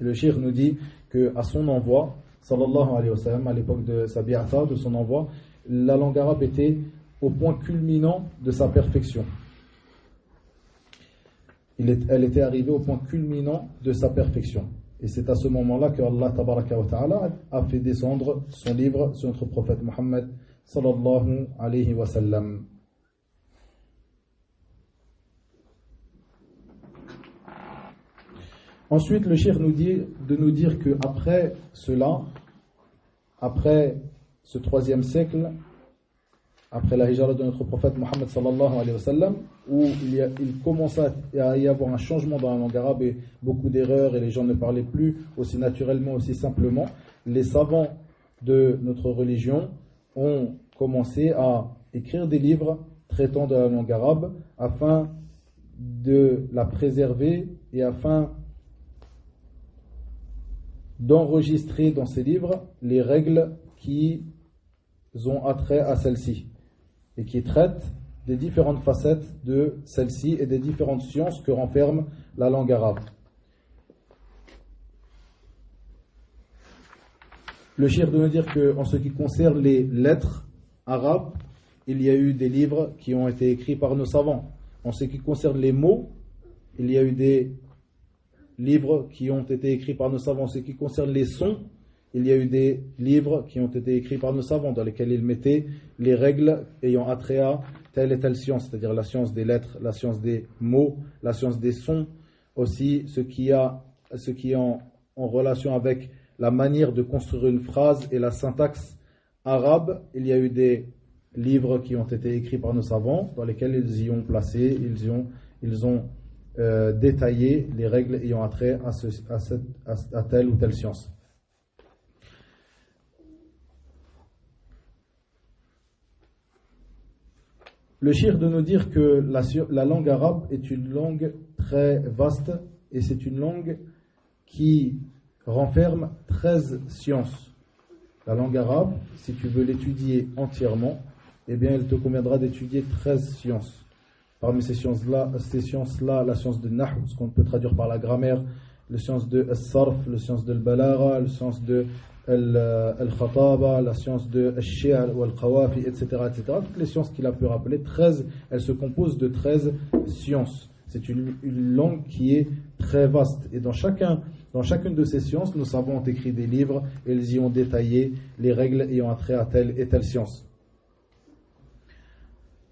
Le cheikh nous dit qu'à son envoi sallallahu alayhi wa sallam, à l'époque de sa bi'atha, de son envoi, la langue arabe était au point culminant de sa perfection. Elle était arrivée au point culminant de sa perfection. Et c'est à ce moment-là que Allah tabaraka wa ta'ala a fait descendre son livre sur notre prophète Mohammed sallallahu alayhi wa sallam. Ensuite, le cheikh nous dit de nous dire qu'après cela, après ce 3e siècle, après la hijra de notre prophète Mohammed sallallahu alayhi wa sallam, où il commença à y avoir un changement dans la langue arabe et beaucoup d'erreurs et les gens ne parlaient plus aussi naturellement, aussi simplement, les savants de notre religion ont commencé à écrire des livres traitant de la langue arabe afin de la préserver et afin d'enregistrer dans ces livres les règles qui ont attrait à celle-ci et qui traitent des différentes facettes de celle-ci et des différentes sciences que renferme la langue arabe. Le cheikh de nous dire qu'en ce qui concerne les lettres arabes, il y a eu des livres qui ont été écrits par nos savants. En ce qui concerne les mots, il y a eu des livres qui ont été écrits par nos savants. En ce qui concerne les sons, il y a eu des livres qui ont été écrits par nos savants dans lesquels ils mettaient les règles ayant attrait à telle et telle science, c'est-à-dire la science des lettres, la science des mots, la science des sons, aussi ce qui est en relation avec la manière de construire une phrase et la syntaxe arabe. Il y a eu des livres qui ont été écrits par nos savants dans lesquels ils y ont placé, ils ont détaillé les règles ayant attrait à telle ou telle science. Le cheikh de nous dire que la langue arabe est une langue très vaste et c'est une langue qui renferme 13 sciences. La langue arabe, si tu veux l'étudier entièrement, eh bien, il te conviendra d'étudier 13 sciences. Parmi ces sciences-là, la science de Nahu, ce qu'on peut traduire par la grammaire, la science de Al-Sarf, la science de Al-Balagha, la science de Al-Khataba, la science de Al-Shi'r ou Al-Qawafi, etc., etc. Toutes les sciences qu'il a pu rappeler, 13, elles se composent de 13 sciences. C'est une langue qui est très vaste. Et dans chacune de ces sciences, nos savants ont écrit des livres et ils y ont détaillé les règles ayant attrait à telle et telle science.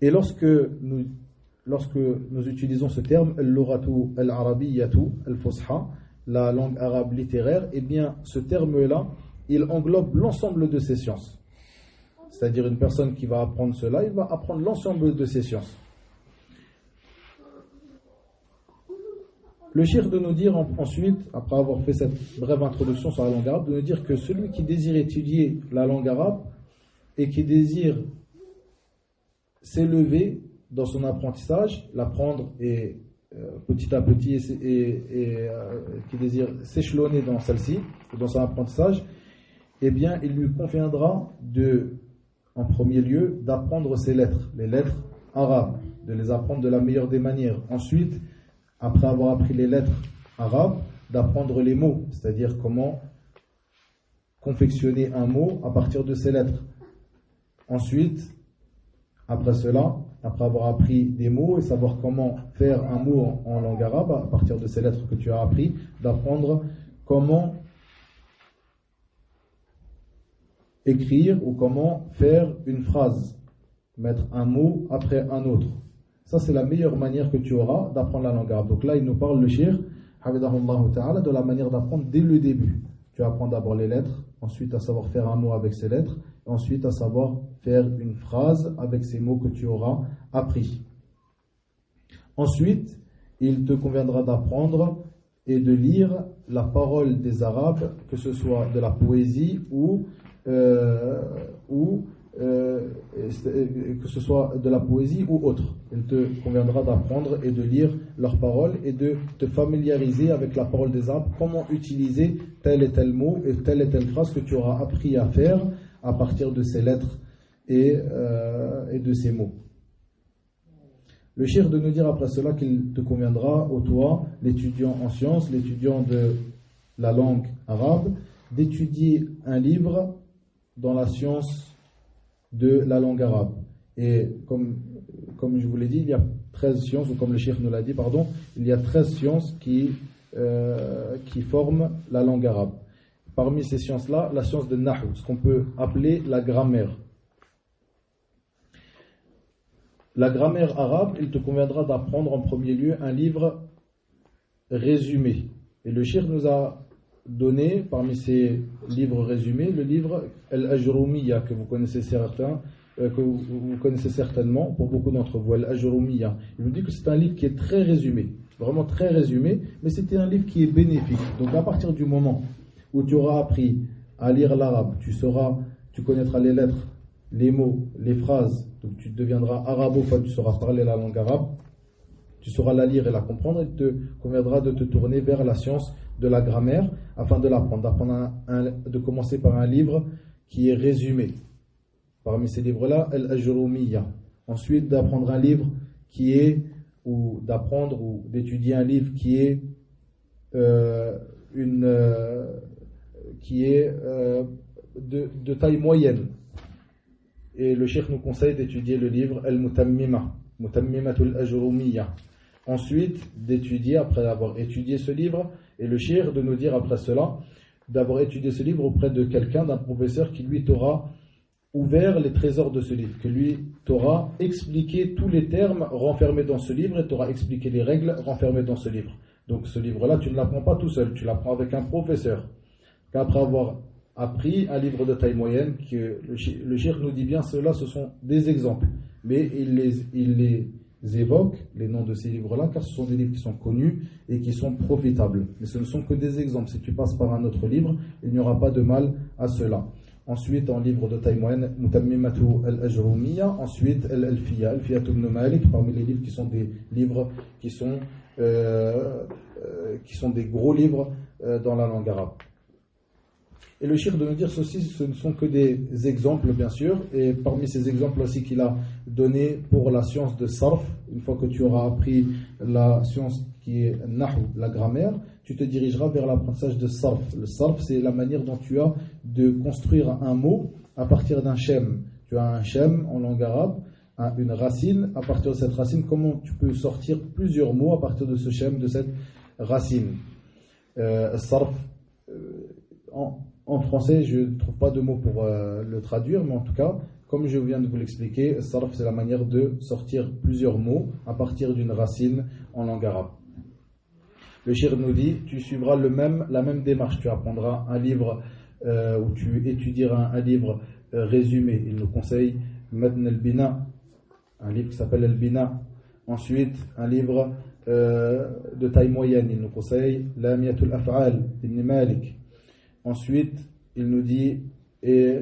Et lorsque nous utilisons ce terme, al-lughatu al-arabiyyatu al-fusha, la langue arabe littéraire, eh bien, ce terme-là, il englobe l'ensemble de ces sciences. C'est-à-dire une personne qui va apprendre cela, il va apprendre l'ensemble de ces sciences. Le cheikh de nous dire ensuite, après avoir fait cette brève introduction sur la langue arabe, de nous dire que celui qui désire étudier la langue arabe et qui désire s'élever dans son apprentissage, l'apprendre et petit à petit qui désire s'échelonner dans celle-ci, dans son apprentissage, eh bien il lui conviendra en premier lieu d'apprendre ces lettres, les lettres arabes, de les apprendre de la meilleure des manières. Ensuite, après avoir appris les lettres arabes, d'apprendre les mots, c'est-à-dire comment confectionner un mot à partir de ces lettres. Ensuite, après cela, après avoir appris des mots et savoir comment faire un mot en langue arabe à partir de ces lettres que tu as appris, d'apprendre comment écrire ou comment faire une phrase, mettre un mot après un autre. Ça, c'est la meilleure manière que tu auras d'apprendre la langue arabe. Donc là, il nous parle, le cheikh, hafidahullah ta'ala, de la manière d'apprendre dès le début. Tu apprends d'abord les lettres, ensuite à savoir faire un mot avec ces lettres, et ensuite à savoir faire une phrase avec ces mots que tu auras appris. Ensuite, il te conviendra d'apprendre et de lire la parole des Arabes, que ce soit de la poésie ou que ce soit de la poésie ou autre. Il te conviendra d'apprendre et de lire leurs paroles et de te familiariser avec la parole des Arabes, comment utiliser tel et tel mot et telle phrase que tu auras appris à faire à partir de ces lettres et de ces mots. Le cheikh de nous dire après cela qu'il te conviendra, au toi, l'étudiant en sciences, l'étudiant de la langue arabe, d'étudier un livre dans la science de la langue arabe. Et comme je vous l'ai dit, il y a 13 sciences, ou comme le cheikh nous l'a dit, pardon, il y a 13 sciences qui forment la langue arabe. Parmi ces sciences-là, la science de Nahu, ce qu'on peut appeler la grammaire. La grammaire arabe, il te conviendra d'apprendre en premier lieu un livre résumé. Et le cheikh nous a donné, parmi ces livres résumés, le livre Al-Ajrumiyya, que vous connaissez certainement, pour beaucoup d'entre vous, Al-Ajrumiyya. Il nous dit que c'est un livre qui est très résumé, vraiment très résumé, mais c'était un livre qui est bénéfique. Donc à partir du moment où tu auras appris à lire l'arabe, tu connaîtras les lettres, les mots, les phrases, donc tu deviendras arabophone, tu sauras parler la langue arabe, tu sauras la lire et la comprendre, et il te conviendra de te tourner vers la science de la grammaire afin de l'apprendre, de commencer par un livre qui est résumé. Parmi ces livres-là, Al-Ajrumiyya. Ensuite, d'apprendre un livre ou d'étudier un livre qui est de taille moyenne. Et le cheikh nous conseille d'étudier le livre Al-Mutammimatul Ajrumiyya. Ensuite, d'étudier, après avoir étudié ce livre, et le cheikh de nous dire après cela, d'avoir étudié ce livre auprès de quelqu'un, d'un professeur qui lui t'aura ouvert les trésors de ce livre, que lui t'aura expliqué tous les termes renfermés dans ce livre et t'aura expliqué les règles renfermées dans ce livre. Donc ce livre-là, tu ne l'apprends pas tout seul, tu l'apprends avec un professeur. Qu'après avoir appris un livre de taille moyenne, que le cheikh nous dit bien, ceux-là, ce sont des exemples. Mais il les évoque, les noms de ces livres-là, car ce sont des livres qui sont connus et qui sont profitables. Mais ce ne sont que des exemples. Si tu passes par un autre livre, il n'y aura pas de mal à cela. Ensuite, en livre de taille moyenne, Mutammimatu al-Ajrumiyya. Ensuite, Al-Alfiya, Alfiyatu ibn Malik, parmi les livres qui sont des livres qui sont des gros livres dans la langue arabe. Et le cheikh de nous dire ceci, ce ne sont que des exemples bien sûr, et parmi ces exemples aussi qu'il a donné pour la science de sarf, une fois que tu auras appris la science qui est nahu, la grammaire, tu te dirigeras vers l'apprentissage de sarf. Le sarf, c'est la manière dont tu as de construire un mot à partir d'un shem. Tu as un shem en langue arabe, une racine, à partir de cette racine, comment tu peux sortir plusieurs mots à partir de ce shem, de cette racine. Sarf, en français, je ne trouve pas de mot pour le traduire, mais en tout cas, comme je viens de vous l'expliquer, sarf c'est la manière de sortir plusieurs mots à partir d'une racine en langue arabe. Le cheikh nous dit, tu suivras la même démarche, tu apprendras un livre ou tu étudieras un livre résumé. Il nous conseille Madn al-Bina, un livre qui s'appelle Al-Bina. Ensuite, un livre de taille moyenne, il nous conseille Lamiyatul Af'al d'Ibn Malik. Ensuite, il nous dit, et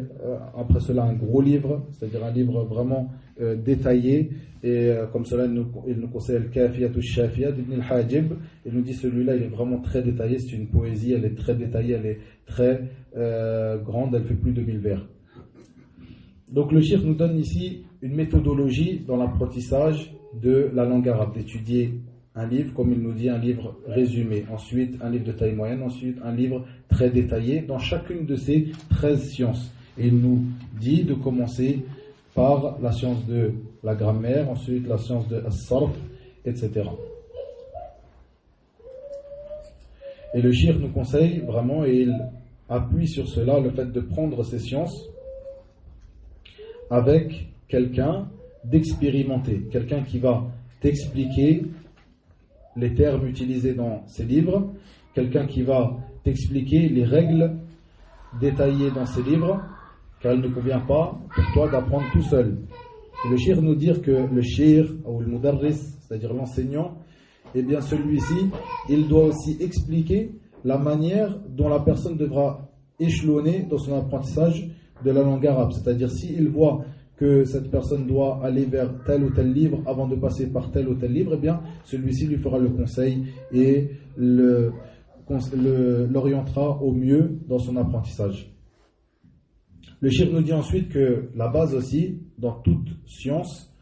après cela, un gros livre, c'est-à-dire un livre vraiment détaillé, et comme cela, il nous conseille Al-Kafiyatul Shafiyya d'Ibn al-Hajib. Il nous dit, celui-là, il est vraiment très détaillé, c'est une poésie, elle est très détaillée, elle est très grande, elle fait plus de 1000 vers. Donc le cheikh nous donne ici une méthodologie dans l'apprentissage de la langue arabe, d'étudier un livre, comme il nous dit, un livre résumé, ensuite un livre de taille moyenne, ensuite un livre très détaillé dans chacune de ces 13 sciences. Et il nous dit de commencer par la science de la grammaire, ensuite la science de as-sarf, etc. Et le cheikh nous conseille vraiment, et il appuie sur cela, le fait de prendre ces sciences avec quelqu'un d'expérimenté, quelqu'un qui va t'expliquer les termes utilisés dans ces livres, quelqu'un qui va t'expliquer les règles détaillées dans ces livres, car il ne convient pas pour toi d'apprendre tout seul. Et le cheikh nous dit que le cheikh ou le mudarris, c'est-à-dire l'enseignant, eh bien celui-ci, il doit aussi expliquer la manière dont la personne devra échelonner dans son apprentissage de la langue arabe. C'est-à-dire s'il voit que cette personne doit aller vers tel ou tel livre avant de passer par tel ou tel livre, eh bien celui-ci lui fera le conseil et l'orientera au mieux dans son apprentissage. Le cheikh nous dit ensuite que la base aussi, dans toute science,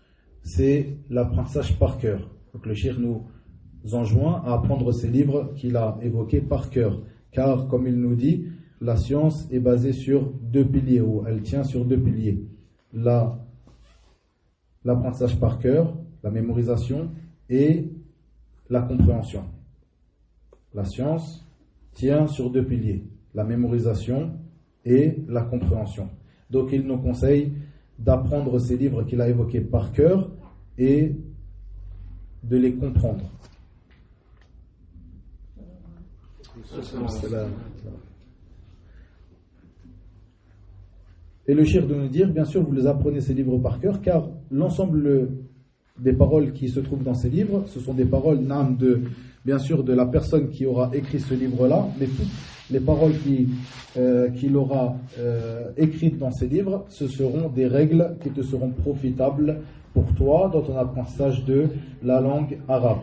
c'est l'apprentissage par cœur. Donc le cheikh nous enjoint à apprendre ces livres qu'il a évoqués par cœur. Car, comme il nous dit, la science est basée sur 2 piliers, ou elle tient sur 2 piliers. L'apprentissage par cœur, la mémorisation et la compréhension. La science tient sur 2 piliers, la mémorisation et la compréhension. Donc il nous conseille d'apprendre ces livres qu'il a évoqués par cœur et de les comprendre. Et le cheikh de nous dire, bien sûr, vous les apprenez ces livres par cœur, car l'ensemble des paroles qui se trouvent dans ces livres, ce sont des paroles, bien sûr, de la personne qui aura écrit ce livre-là, mais toutes les paroles qu'il aura écrites dans ces livres, ce seront des règles qui te seront profitables pour toi dans ton apprentissage de la langue arabe.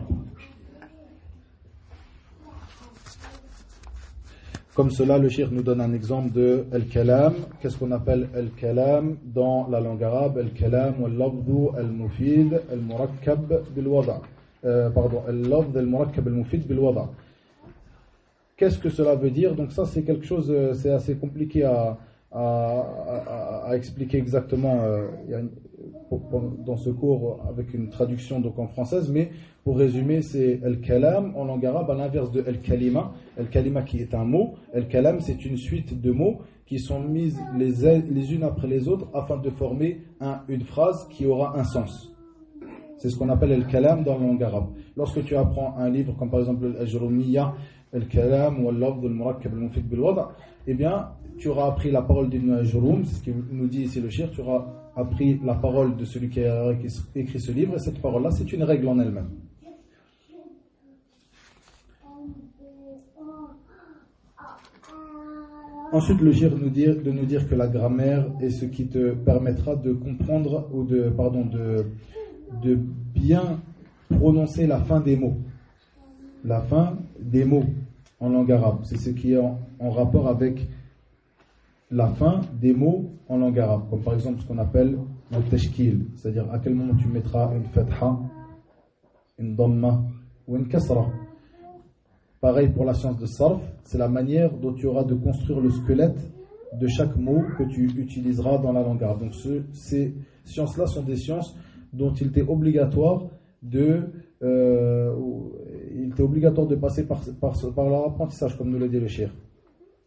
Comme cela, le cheikh nous donne un exemple de al-kalam. Qu'est-ce qu'on appelle al-kalam dans la langue arabe? Al-kalam wal-lafdhu al-mufid al-murakkab bil-wada'. Al-lafdh al-murakkab al-mufid bil-wada'. Qu'est-ce que cela veut dire? Donc ça, c'est quelque chose, c'est assez compliqué à expliquer exactement dans ce cours avec une traduction donc en française, mais pour résumer, c'est al-kalam en langue arabe à l'inverse de al-kalima. Al-kalima qui est un mot, al-kalam c'est une suite de mots qui sont mises les unes après les autres afin de former une phrase qui aura un sens. C'est ce qu'on appelle al-kalam dans la langue arabe. Lorsque tu apprends un livre comme par exemple al-ajrumiyya, al-kalam ou al-lafdh al-murakkab al-mufid bil-wada', eh bien tu auras appris la parole d'Ibn Ajrum, c'est ce qu'il nous dit ici le cheikh, tu auras appris la parole de celui qui a écrit ce livre, et cette parole-là, c'est une règle en elle-même. Ensuite, le cheikh de nous dire que la grammaire est ce qui te permettra de comprendre ou de bien prononcer la fin des mots. La fin des mots en langue arabe, c'est ce qui est en rapport avec la fin des mots en langue arabe, comme par exemple ce qu'on appelle le tashkil, c'est-à-dire à quel moment tu mettras une fatha, une dhamma ou une kasra. Pareil pour la science de sarf, c'est la manière dont tu auras de construire le squelette de chaque mot que tu utiliseras dans la langue arabe. Donc ces sciences-là sont des sciences dont il t'est obligatoire de passer par leur apprentissage, comme nous l'a dit le cheikh.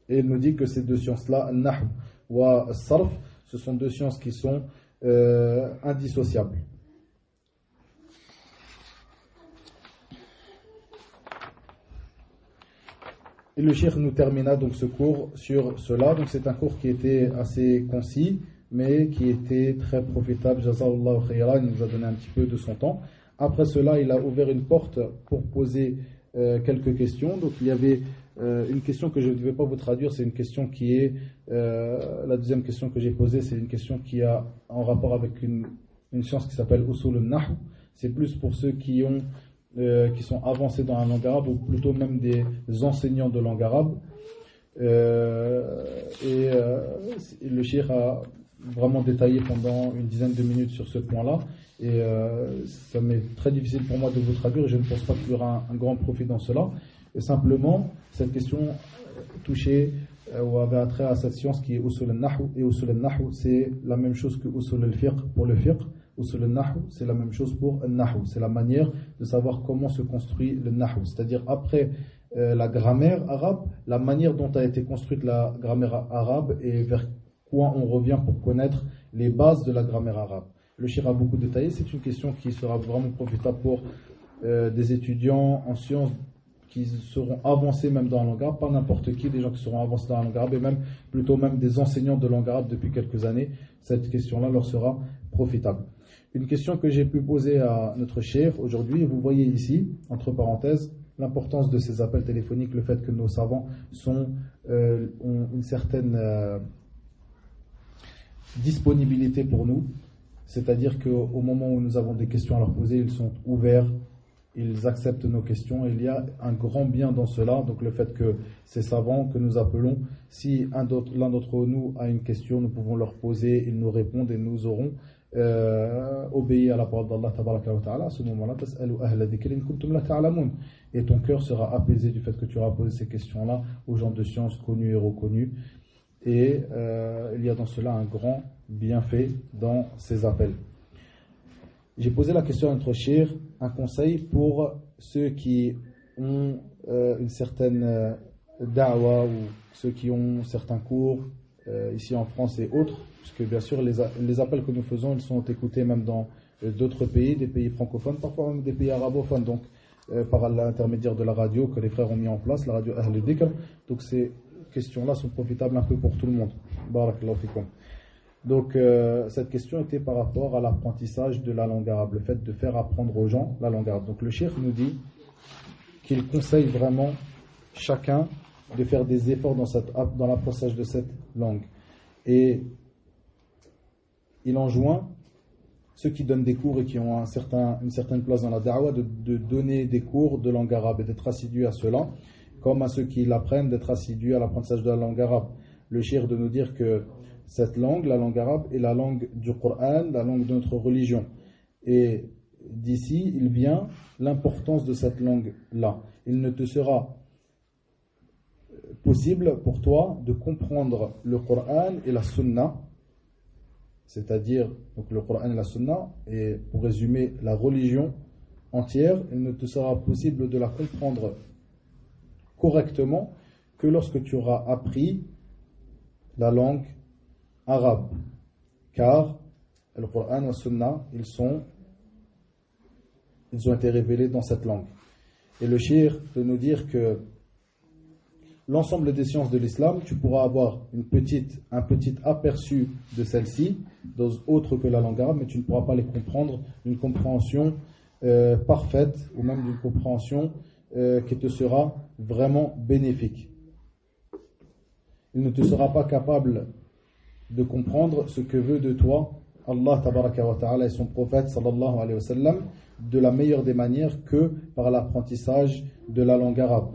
Et il nous dit que ces 2 sciences-là, al-nahw wa al-sarf, ce sont 2 sciences qui sont indissociables. Et le cheikh nous termina donc ce cours sur cela. Donc c'est un cours qui était assez concis, mais qui était très profitable. Jazallahu khayran, il nous a donné un petit peu de son temps. Après cela, il a ouvert une porte pour poser quelques questions. Donc il y avait une question que je ne vais pas vous traduire, c'est une question qui est la deuxième question que j'ai posée, c'est une question qui a en rapport avec une science qui s'appelle Usul al-Nahu. C'est plus pour ceux qui sont avancés dans la langue arabe, ou plutôt même des enseignants de langue arabe. Le cheikh a vraiment détaillé pendant une dizaine de minutes sur ce point-là, et ça m'est très difficile pour moi de vous traduire, et je ne pense pas qu'il y aura un grand profit dans cela. Et simplement, cette question touchait ou avait attrait à cette science qui est Usul al-Nahu, et Usul al-Nahu c'est la même chose que Usul al-Fiqh pour le fiqh. Usul al-Nahu c'est la même chose pour al-Nahu, c'est la manière de savoir comment se construit le Nahu, c'est-à-dire après la grammaire arabe, la manière dont a été construite la grammaire arabe et vers quoi on revient pour connaître les bases de la grammaire arabe. Le cheikh a beaucoup détaillé, c'est une question qui sera vraiment profitable pour des étudiants en sciences qui seront avancés même dans la langue arabe, pas n'importe qui, des gens qui seront avancés dans la langue arabe, et même plutôt même des enseignants de langue arabe depuis quelques années. Cette question-là leur sera profitable. Une question que j'ai pu poser à notre cheikh aujourd'hui, vous voyez ici, entre parenthèses, l'importance de ces appels téléphoniques, le fait que nos savants ont une certaine disponibilité pour nous, c'est-à-dire qu'au moment où nous avons des questions à leur poser, ils sont ouverts, ils acceptent nos questions, et il y a un grand bien dans cela. Donc le fait que ces savants que nous appelons, si l'un d'entre nous a une question, nous pouvons leur poser, ils nous répondent, et nous aurons obéi à la parole d'Allah tabaraka wa ta'ala. À ce moment-là, tas'alu ahla dhikri in kuntum la ta'lamun, et ton cœur sera apaisé du fait que tu auras posé ces questions-là aux gens de science connus et reconnus, et il y a dans cela un grand bienfait dans ces appels. J'ai posé la question à notre cheikh, un conseil pour ceux qui ont une certaine da'wa, ou ceux qui ont certains cours ici en France et autres, puisque bien sûr les appels que nous faisons, ils sont écoutés même dans d'autres pays, des pays francophones, parfois même des pays arabophones, donc par l'intermédiaire de la radio que les frères ont mis en place, la radio Ahl Dhikr. Donc ces questions-là sont profitables un peu pour tout le monde. Barakallahu fikum. Donc cette question était par rapport à l'apprentissage de la langue arabe, le fait de faire apprendre aux gens la langue arabe. Donc le cheikh nous dit qu'il conseille vraiment chacun de faire des efforts dans l'apprentissage de cette langue. Et il enjoint ceux qui donnent des cours et qui ont une certaine place dans la da'wa de donner des cours de langue arabe et d'être assidus à cela, comme à ceux qui l'apprennent d'être assidus à l'apprentissage de la langue arabe. Le cheikh de nous dire que cette langue, la langue arabe, est la langue du Coran, la langue de notre religion. Et d'ici, il vient l'importance de cette langue-là. Il ne te sera possible pour toi de comprendre le Coran et la Sunna, c'est-à-dire donc le Coran et la Sunna, et pour résumer la religion entière, il ne te sera possible de la comprendre correctement que lorsque tu auras appris la langue arabe, car le Coran et la Sunna, ils ont été révélés dans cette langue. Et le cheikh de nous dire que l'ensemble des sciences de l'islam, tu pourras avoir un petit aperçu de celles-ci, autres que la langue arabe, mais tu ne pourras pas les comprendre d'une compréhension parfaite, ou même d'une compréhension qui te sera vraiment bénéfique. Il ne te sera pas capable de comprendre ce que veut de toi Allah tabaraka wa ta'ala et son prophète sallallahu alayhi wa sallam de la meilleure des manières que par l'apprentissage de la langue arabe,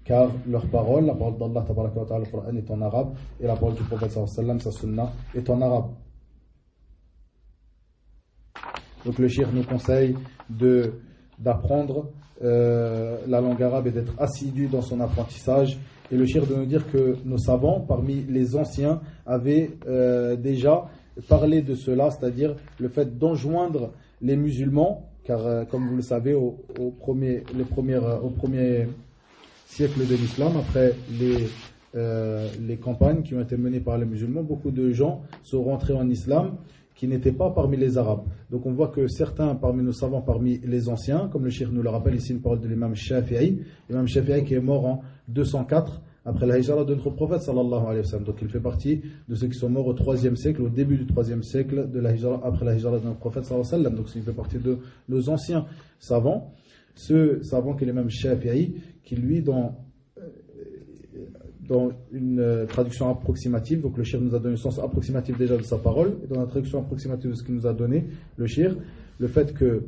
car leur parole, la parole d'Allah tabaraka wa ta'ala, le Coran est en arabe, et la parole du prophète sallallahu alayhi wa sallam, sa sunna, est en arabe. Donc le cheikh nous conseille d'apprendre la langue arabe et d'être assidu dans son apprentissage. Et le cheikh de nous dire que nos savants, parmi les anciens, avaient déjà parlé de cela, c'est-à-dire le fait d'enjoindre les musulmans, car comme vous le savez, au premier siècle de l'islam, après les campagnes qui ont été menées par les musulmans, beaucoup de gens sont rentrés en islam qui n'étaient pas parmi les Arabes. Donc on voit que certains parmi nos savants, parmi les anciens, comme le cheikh nous le rappelle ici, une parole de l'imam Shafi'i, l'imam Shafi'i qui est mort en 204 après la hijra de notre prophète sallallahu alayhi wa sallam. Donc il fait partie de ceux qui sont morts au 3e siècle, au début du 3e siècle de la hijra, après la hijra de notre prophète sallallahu alayhi wa sallam. Donc il fait partie de nos anciens savants. Ce savant qui est l'imam Shafi'i, qui lui dans une traduction approximative, donc le cheikh nous a donné un sens approximatif déjà de sa parole, et dans la traduction approximative de ce qu'il nous a donné, le cheikh, le fait que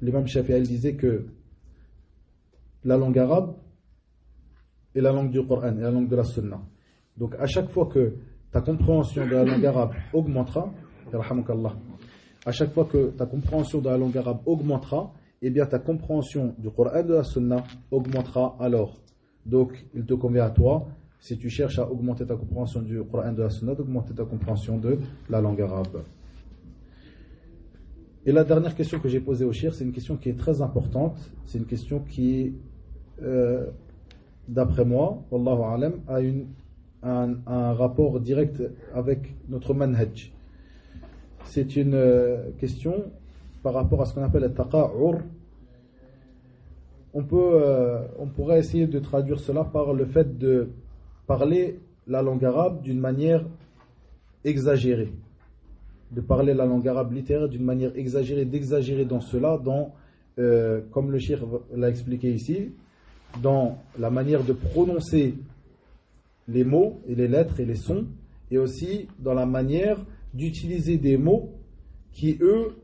l'imam Shafi'i disait que la langue arabe est la langue du Coran et la langue de la Sunna. Donc à chaque fois que ta compréhension de la langue arabe augmentera, à chaque fois que ta compréhension de la langue arabe augmentera, eh bien ta compréhension du Coran et de la Sunna augmentera alors. Donc il te convient à toi, si tu cherches à augmenter ta compréhension du Coran et de la Sunna, d'augmenter ta compréhension de la langue arabe. Et la dernière question que j'ai posée au cheikh, c'est une question qui est très importante, c'est une question qui, d'après moi, wallahu alam, a un rapport direct avec notre manhaj. C'est une question par rapport à ce qu'on appelle le taqa'ur. On pourrait essayer de traduire cela par le fait de parler la langue arabe d'une manière exagérée, de parler la langue arabe littéraire d'une manière exagérée, d'exagérer dans cela, comme le cheikh l'a expliqué ici, dans la manière de prononcer les mots et les lettres et les sons, et aussi dans la manière d'utiliser des mots qui, eux,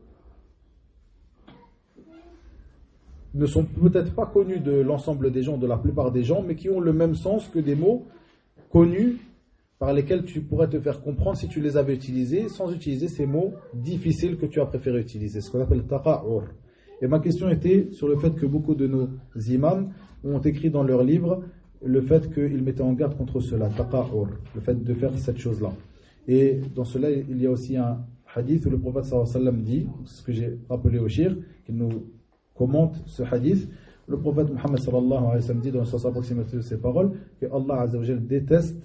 ne sont peut-être pas connus de l'ensemble des gens, de la plupart des gens, mais qui ont le même sens que des mots connus par lesquels tu pourrais te faire comprendre si tu les avais utilisés, sans utiliser ces mots difficiles que tu as préféré utiliser, ce qu'on appelle taqa'ur. Et ma question était sur le fait que beaucoup de nos imams ont écrit dans leurs livres le fait qu'ils mettaient en garde contre cela, taqa'ur, le fait de faire cette chose-là. Et dans cela, il y a aussi un hadith où le prophète sallallahu alayhi wa sallam dit, ce que j'ai rappelé au shir, qu'il nous commente ce hadith. Le prophète Muhammad sallallahu alayhi wa sallam dit dans le sens approximatif de ses paroles que Allah azza wa jalla déteste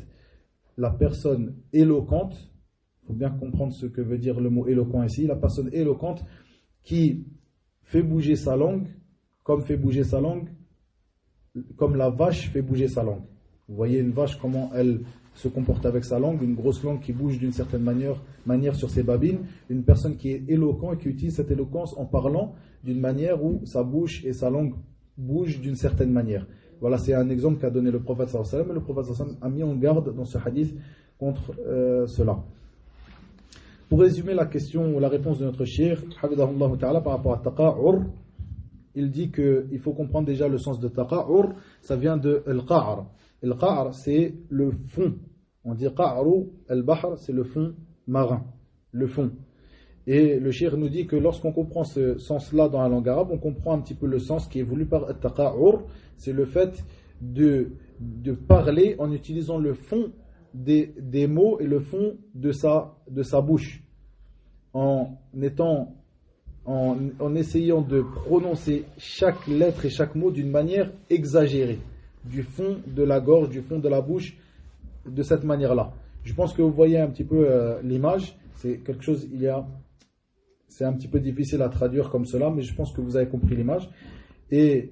la personne éloquente. Il faut bien comprendre ce que veut dire le mot éloquent ici. La personne éloquente qui fait bouger sa langue comme la vache fait bouger sa langue. Vous voyez une vache, comment elle se comporte avec sa langue, une grosse langue qui bouge d'une certaine manière sur ses babines. Une personne qui est éloquent et qui utilise cette éloquence en parlant d'une manière où sa bouche et sa langue bougent d'une certaine manière. Voilà, c'est un exemple qu'a donné le prophète sallallahu alayhi wa sallam, et le prophète sallallahu alayhi wa sallam a mis en garde dans ce hadith contre cela. Pour résumer la question ou la réponse de notre cheikh, hafidahullah ta'ala, par rapport à taqa'ur, il dit qu'il faut comprendre déjà le sens de taqa'ur. Ça vient de al-qa'r. Al-qa'r, c'est le fond. On dit qa'ru al-bahr, c'est le fond marin, le fond. Et le cheikh nous dit que lorsqu'on comprend ce sens-là dans la langue arabe, on comprend un petit peu le sens qui est voulu par al-taqa'ur. C'est le fait de parler en utilisant le fond des mots et le fond de sa bouche, en essayant de prononcer chaque lettre et chaque mot d'une manière exagérée, du fond de la gorge, du fond de la bouche, de cette manière-là. Je pense que vous voyez un petit peu l'image. C'est quelque chose, c'est un petit peu difficile à traduire comme cela, mais je pense que vous avez compris l'image. Et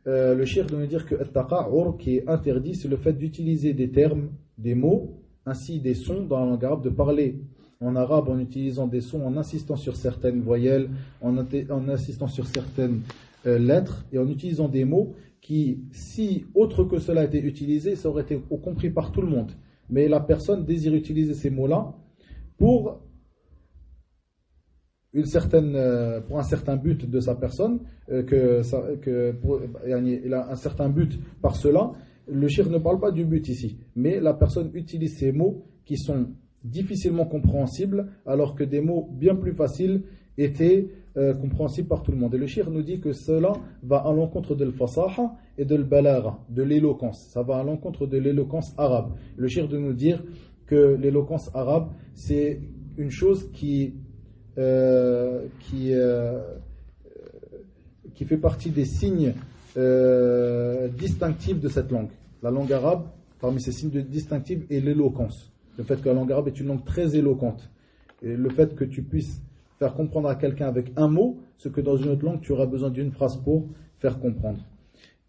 le cheikh doit nous dire que at-taqa'ur, qui est interdit, c'est le fait d'utiliser des termes, des mots, ainsi des sons dans la langue arabe, de parler en arabe en utilisant des sons, en insistant sur certaines voyelles, en insistant sur certaines lettres, et en utilisant des mots qui, si autre que cela était utilisé, ça aurait été compris par tout le monde. Mais la personne désire utiliser ces mots-là pour un certain but de sa personne, il a un certain but par cela. Le cheikh ne parle pas du but ici, mais la personne utilise ces mots qui sont difficilement compréhensibles, alors que des mots bien plus faciles étaient compréhensibles par tout le monde. Et le cheikh nous dit que cela va à l'encontre de l'fasaha et de l'balagha, de l'éloquence. Ça va à l'encontre de l'éloquence arabe. Le cheikh de nous dire que l'éloquence arabe, c'est une chose qui fait partie des signes distinctifs de cette langue. La langue arabe, parmi ces signes distinctifs, est l'éloquence. Le fait que la langue arabe est une langue très éloquente. Et le fait que tu puisses faire comprendre à quelqu'un avec un mot, ce que dans une autre langue tu auras besoin d'une phrase pour faire comprendre.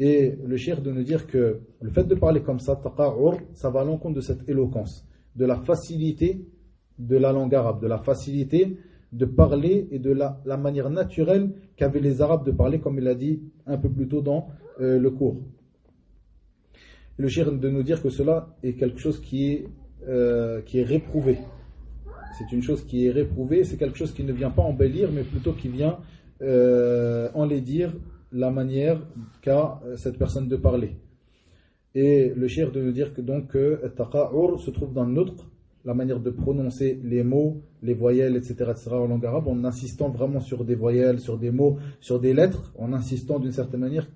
Et le cheikh de nous dire que le fait de parler comme ça, taqa'ur, ça va à l'encontre de cette éloquence, de la facilité de la langue arabe, de la facilité de parler et de la manière naturelle qu'avaient les Arabes de parler, comme il a dit un peu plus tôt dans le cours. Et le cheikh de nous dire que cela est quelque chose qui est réprouvé. C'est une chose qui est réprouvée, c'est quelque chose qui ne vient pas embellir, mais plutôt qui vient enlaidir la manière qu'a cette personne de parler. Et le cheikh de nous dire que donc taqa'ur se trouve dans notre, la manière de prononcer les mots, les voyelles, etc., en langue arabe, en insistant vraiment sur des voyelles, sur des mots, sur des lettres, en insistant d'une certaine manière.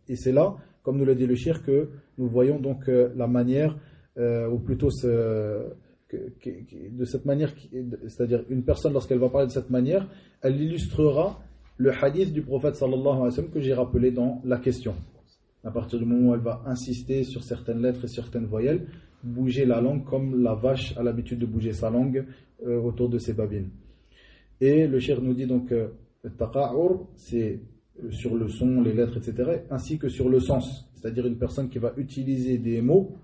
Et c'est là, comme nous le dit le cheikh, que nous voyons donc la manière, ou plutôt de cette manière, c'est-à-dire une personne lorsqu'elle va parler de cette manière, elle illustrera le hadith du prophète sallallahu alayhi wa sallam que j'ai rappelé dans la question. À partir du moment où elle va insister sur certaines lettres et certaines voyelles, bouger la langue comme la vache a l'habitude de bouger sa langue autour de ses babines. Et le cheikh nous dit donc taqa'ur, c'est sur le son, les lettres, etc., ainsi que sur le sens, c'est-à-dire une personne qui va utiliser des mots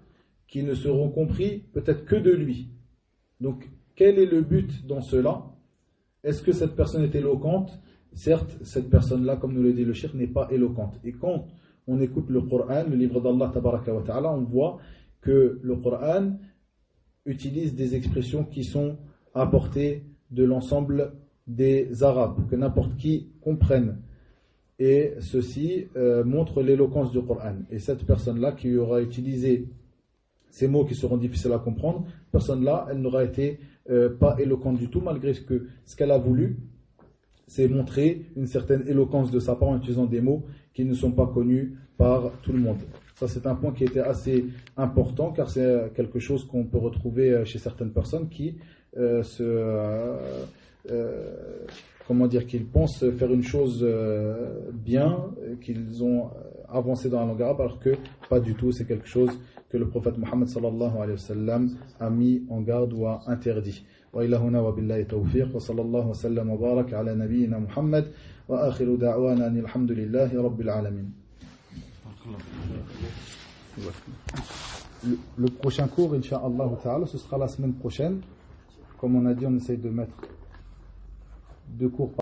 qui ne seront compris peut-être que de lui. Donc, quel est le but dans cela? Est-ce que cette personne est éloquente? Certes, cette personne-là, comme nous le dit le cheikh, n'est pas éloquente. Et quand on écoute le Coran, le livre d'Allah, tabaraka wa ta'ala, on voit que le Coran utilise des expressions qui sont apportées de l'ensemble des Arabes, que n'importe qui comprenne. Et ceci montre l'éloquence du Coran. Et cette personne-là qui aura utilisé ces mots qui seront difficiles à comprendre, personne-là, elle n'aura été pas éloquente du tout, malgré que ce qu'elle a voulu, c'est montrer une certaine éloquence de sa part en utilisant des mots qui ne sont pas connus par tout le monde. Ça, c'est un point qui était assez important, car c'est quelque chose qu'on peut retrouver chez certaines personnes qui qu'ils pensent faire une chose bien, qu'ils ont avancé dans la langue arabe, alors que pas du tout, c'est quelque chose que le prophète Mohammed sallallahu alayhi wa sallam a mis en garde ou a interdit. وإلى هنا وبالله التوفيق وصلى الله وسلم وبارك على نبينا محمد وآخر دعوانا أن الحمد لله رب العالمين. Le prochain cours, Inch'Allah Ta'ala, ce sera la semaine prochaine. Comme on a dit, on essaye de mettre 2 cours par